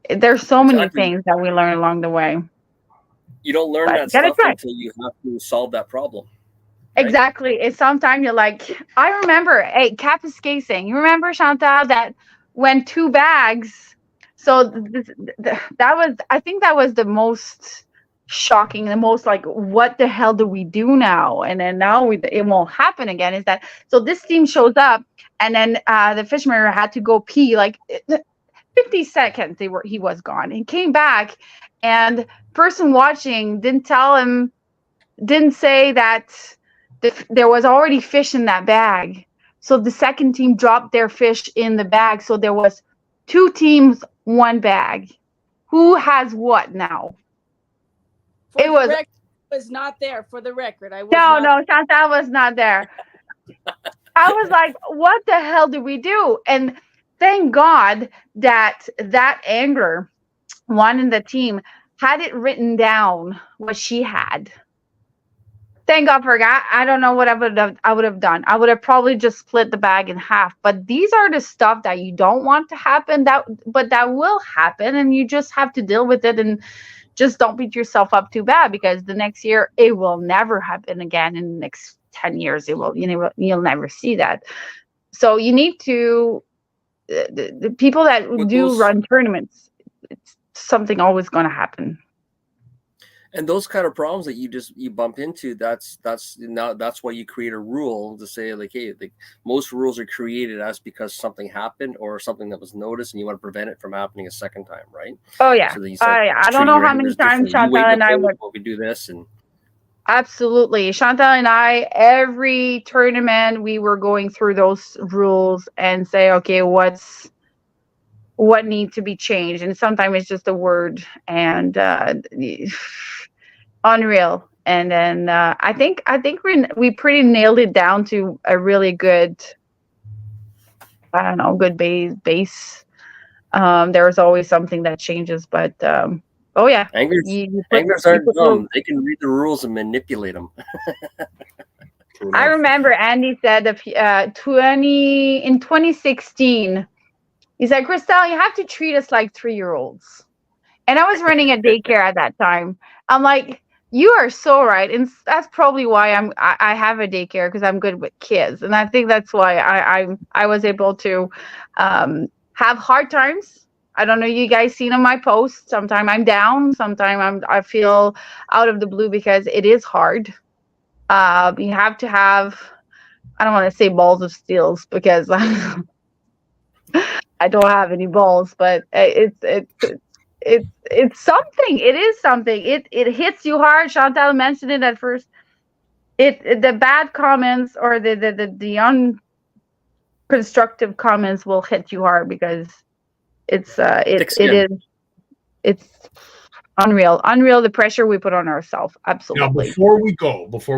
there's so many things that we learn along the way. You don't learn that stuff until you have to solve that problem. Right? Exactly. It's sometimes you're like, I remember, hey, cascasing. You remember, Chantal, that when 2 bags. So I think that was the most shocking, the most like, what the hell do we do now? And then now it won't happen again. Is that so? This team shows up, and then the fisherman had to go pee like 50 seconds. He was gone. He came back, and person watching didn't say that there was already fish in that bag. So the second team dropped their fish in the bag. So there was 2 teams, 1 bag. Who has what now? Was not there for the record. No, Chantal was not there. I was like, what the hell do we do? And thank God that angler, one in the team, had it written down what she had. Thank God for that. I don't know what I would have done. I would have probably just split the bag in half. But these are the stuff that you don't want to happen. But that will happen, and you just have to deal with it, and just don't beat yourself up too bad, because the next year it will never happen again. In the next 10 years, you'll never see that. So you need to the people that run tournaments. It's something always going to happen. And those kind of problems that you bump into, that's why you create a rule to say, like, hey, like, most rules are created because something happened or something that was noticed, and you want to prevent it from happening a second time, right? Oh yeah. So I don't know how many times Chantal and I we do this, and absolutely, Chantal and I, every tournament we were going through those rules and say, okay, what needs to be changed, and sometimes it's just a word, and unreal. And then I think we pretty nailed it down to a really good, good base There's always something that changes, but oh yeah, Anglers aren't dumb. They can read the rules and manipulate them. I remember Andy said in 2016, he said, Crystel, you have to treat us like 3-year-olds. And I was running a daycare at that time. I'm like, you are so right. And that's probably why I have a daycare, because I'm good with kids. And I think that's why I was able to have hard times. I don't know, you guys seen on my posts. Sometimes I'm down. Sometimes I feel out of the blue, because it is hard. You have to have, I don't want to say balls of steels, because I don't have any balls, but it's something. It is something. It hits you hard. Chantal mentioned it at first. The bad comments or the unconstructive comments will hit you hard, because it's unreal the pressure we put on ourselves. Absolutely. Now, before we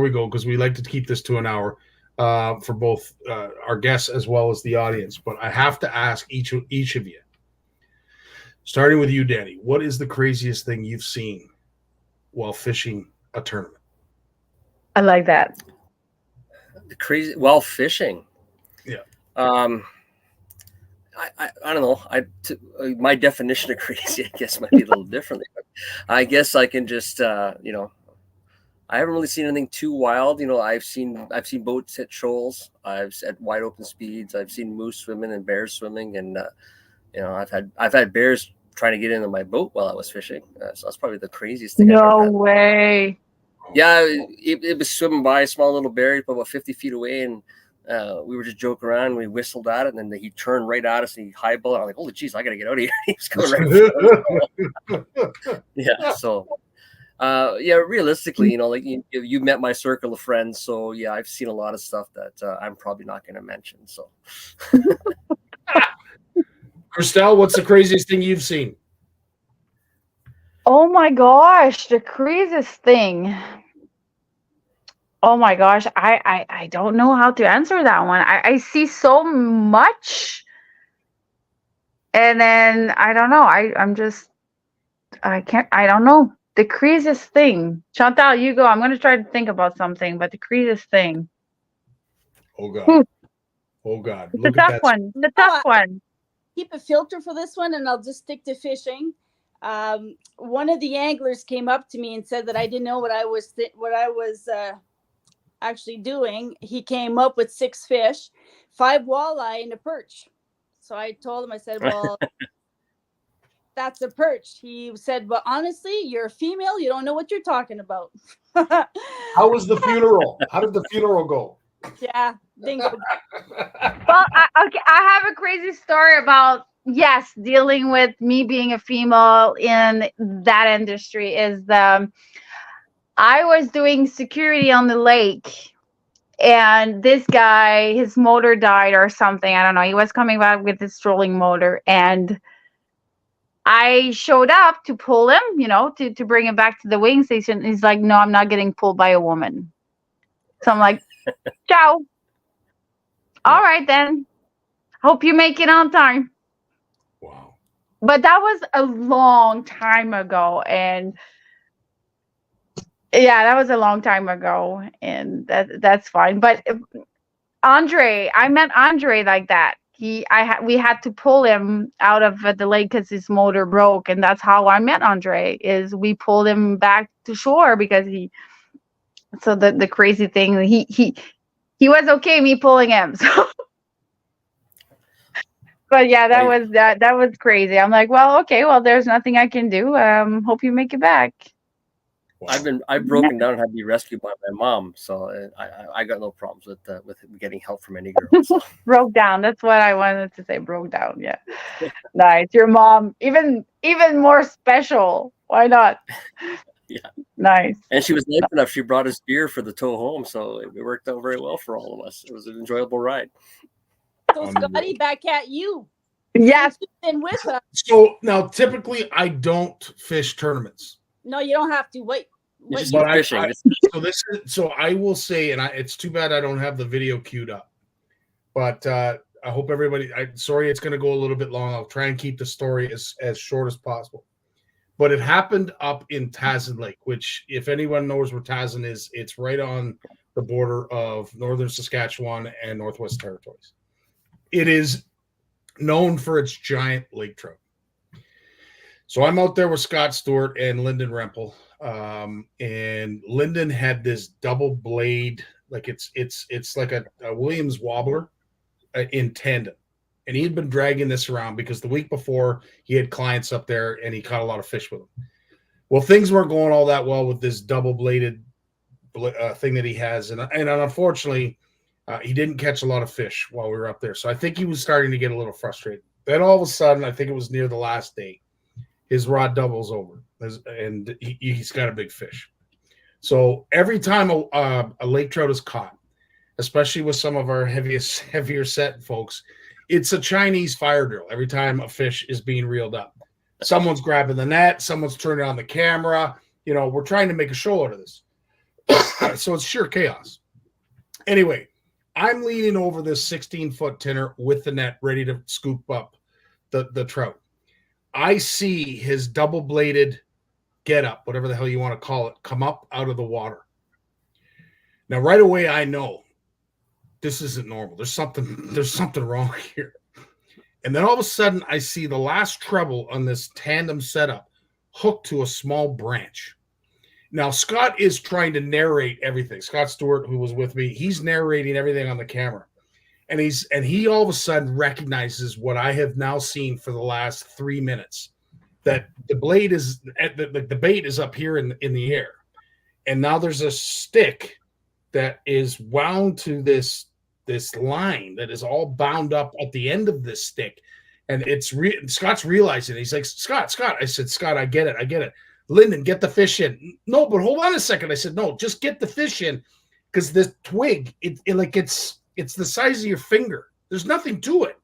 go, because we like to keep this to an hour for both our guests as well as the audience, but I have to ask each of you, starting with you, Danny, what is the craziest thing you've seen while fishing a tournament? I like that. While fishing. Yeah. I don't know. My definition of crazy, I guess, might be a little differently. But I guess I can just, I haven't really seen anything too wild. I've seen boats hit shoals. I've at wide open speeds. I've seen moose swimming and bears swimming, and I've had bears trying to get into my boat while I was fishing. So that's probably the craziest thing. No way. Yeah, it was swimming by, a small little bear about 50 feet away, and we were just joking around. We whistled at it, and then he turned right at us and he highballed. I'm like, holy jeez, I gotta get out of here. He was coming right. Yeah. So, realistically, like you met my circle of friends, so yeah, I've seen a lot of stuff that I'm probably not going to mention. So, Crystel, what's the craziest thing you've seen? Oh my gosh, the craziest thing. Oh my gosh, I don't know how to answer that one. I see so much, and then I don't know. I don't know. The craziest thing. Chantal, you go. I'm going to try to think about something, but the craziest thing. Oh God. Oh God. It's a tough one. The tough one. Keep a filter for this one, and I'll just stick to fishing. One of the anglers came up to me and said that I didn't know what I was actually doing. He came up with 6 fish, 5 walleye and a perch. So I told him, I said, well, that's a perch. He said, well, honestly, you're a female. You don't know what you're talking about. How was the funeral? How did the funeral go? Yeah. Dingo. Well, I have a crazy story about, yes, dealing with me being a female in that industry is I was doing security on the lake, and this guy, his motor died or something. I don't know. He was coming back with his trolling motor, and I showed up to pull him, to bring him back to the weighing station. He's like, no, I'm not getting pulled by a woman. So I'm like, ciao. All right, then. Hope you make it on time. Wow. But that was a long time ago, and yeah, that was a long time ago, and that's fine. But I met Andre like that. We had to pull him out of the lake because his motor broke, and that's how I met Andre. Is we pulled him back to shore because So the crazy thing, he was okay me pulling him. So, but yeah, that was crazy. I'm like, well, okay, well, there's nothing I can do. Hope you make it back. I've broken down and had to be rescued by my mom, so I got no problems with getting help from any girl. So. Broke down. That's what I wanted to say. Broke down. Yeah. Nice. Your mom, even more special. Why not? Yeah. Nice. And she was nice enough. She brought us beer for the tow home, so it worked out very well for all of us. It was an enjoyable ride. So Scottie, back at you. Yes. Been with us. So now, typically, I don't fish tournaments. No, you don't have to. Wait. Fishing. So I will say, and it's too bad I don't have the video queued up, but I hope everybody. Sorry, it's going to go a little bit long. I'll try and keep the story as short as possible. But it happened up in Tazen Lake, which, if anyone knows where Tazen is, it's right on the border of northern Saskatchewan and Northwest Territories. It is known for its giant lake trout. So I'm out there with Scott Stewart and Lyndon Rempel, and Lyndon had this double blade, like it's like a Williams wobbler in tandem, and he had been dragging this around because the week before he had clients up there and he caught a lot of fish with them. Well, things weren't going all that well with this double bladed thing that he has, and unfortunately, he didn't catch a lot of fish while we were up there. So I think he was starting to get a little frustrated. Then all of a sudden, I think it was near the last day, his rod doubles over, and he's got a big fish. So every time a lake trout is caught, especially with some of our heavier set folks, it's a Chinese fire drill. Every time a fish is being reeled up, someone's grabbing the net, someone's turning on the camera. You know, we're trying to make a show out of this. So it's sheer chaos. Anyway, I'm leaning over this 16-foot tinner with the net, ready to scoop up the trout. I see his double-bladed get-up, whatever the hell you want to call it, come up out of the water. Now, right away, I know this isn't normal. There's something wrong here. And then all of a sudden, I see the last treble on this tandem setup hooked to a small branch. Now, Scott is trying to narrate everything. Scott Stewart, who was with me, he's narrating everything on the camera. And he all of a sudden recognizes what I have now seen for the last 3 minutes, that the blade is the bait is up here in the air. And now there's a stick that is wound to this line that is all bound up at the end of this stick. And Scott's realizing. He's like, Scott. I said, Scott, I get it. Lyndon, get the fish in. No, but hold on a second. I said, no, just get the fish in, because this twig, it's the size of your finger. There's nothing to it.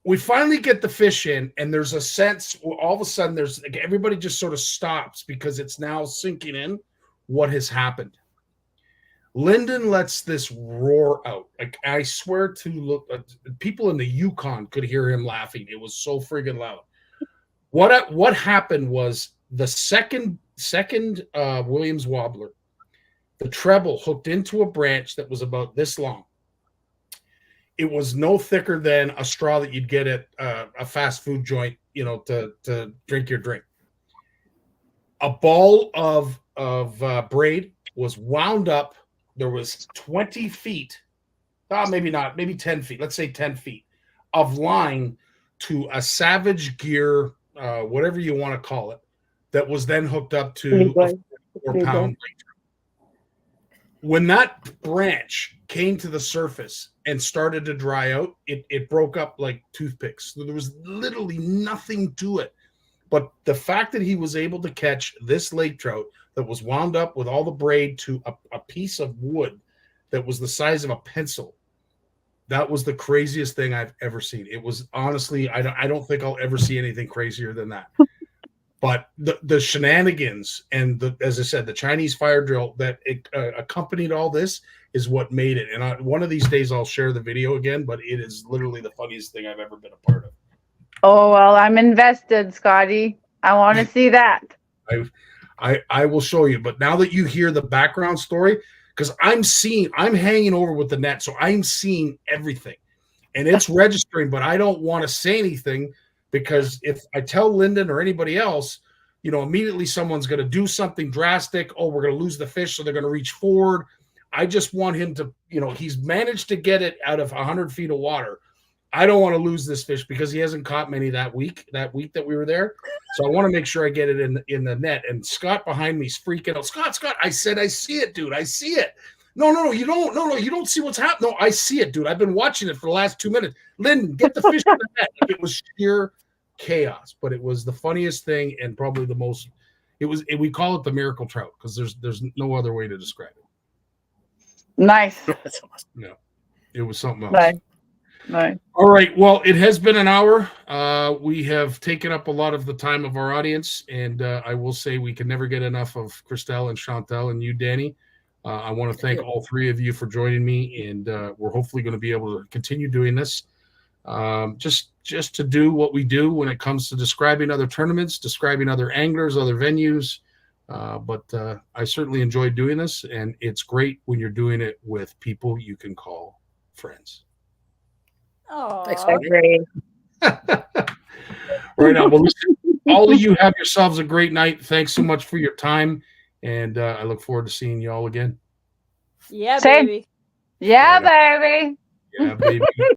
We finally get the fish in, and there's a sense, all of a sudden, there's like everybody just sort of stops because it's now sinking in what has happened. Lyndon lets this roar out. Like, I swear to people in the Yukon could hear him laughing. It was so friggin' loud. What happened was the second Williams wobbler, the treble hooked into a branch that was about this long. It was no thicker than a straw that you'd get at a fast food joint, you know, to drink your drink. A ball of braid was wound up. There was 20 feet, maybe not, maybe 10 feet. Let's say 10 feet of line to a Savage Gear, whatever you want to call it, that was then hooked up to a 4-pound lake trout. When that branch came to the surface and started to dry out, it broke up like toothpicks. So there was literally nothing to it. But the fact that he was able to catch this lake trout that was wound up with all the braid to a piece of wood that was the size of a pencil, that was the craziest thing I've ever seen. It was honestly, I don't think I'll ever see anything crazier than that. But the shenanigans and as I said, the Chinese fire drill that accompanied all this is what made it. And one of these days I'll share the video again, but it is literally the funniest thing I've ever been a part of. Oh, well, I'm invested, Scottie. I want to see that. I will show you. But now that you hear the background story, because I'm hanging over with the net, so I'm seeing everything. And it's registering, but I don't want to say anything, because if I tell Lyndon or anybody else, you know, immediately someone's going to do something drastic. Oh, we're going to lose the fish, so they're going to reach forward. I just want him to, you know, he's managed to get it out of 100 feet of water. I don't want to lose this fish because he hasn't caught many that week that we were there. So I want to make sure I get it in the net. And Scott behind me is freaking out. Scott, I said, I see it, dude. I see it. No, you don't. No, you don't see what's happening. No, I see it, dude. I've been watching it for the last 2 minutes. Lyndon, get the fish in the net. Like, it was sheer chaos, but it was the funniest thing and probably the most. We call it the miracle trout because there's no other way to describe it. Nice. Yeah, it was something else. Nice. All right. Well, it has been an hour. We have taken up a lot of the time of our audience, and I will say we can never get enough of Crystel and Chantal and you, Danny. I want to thank all three of you for joining me, and we're hopefully going to be able to continue doing this. Just to do what we do when it comes to describing other tournaments, describing other anglers, other venues. But I certainly enjoyed doing this, and it's great when you're doing it with people you can call friends. Oh, Thanks, Great. Right now, well, listen, all of you have yourselves a great night. Thanks so much for your time, and I look forward to seeing you all again. yeah, Same. baby. Yeah, Right baby. Yeah, baby.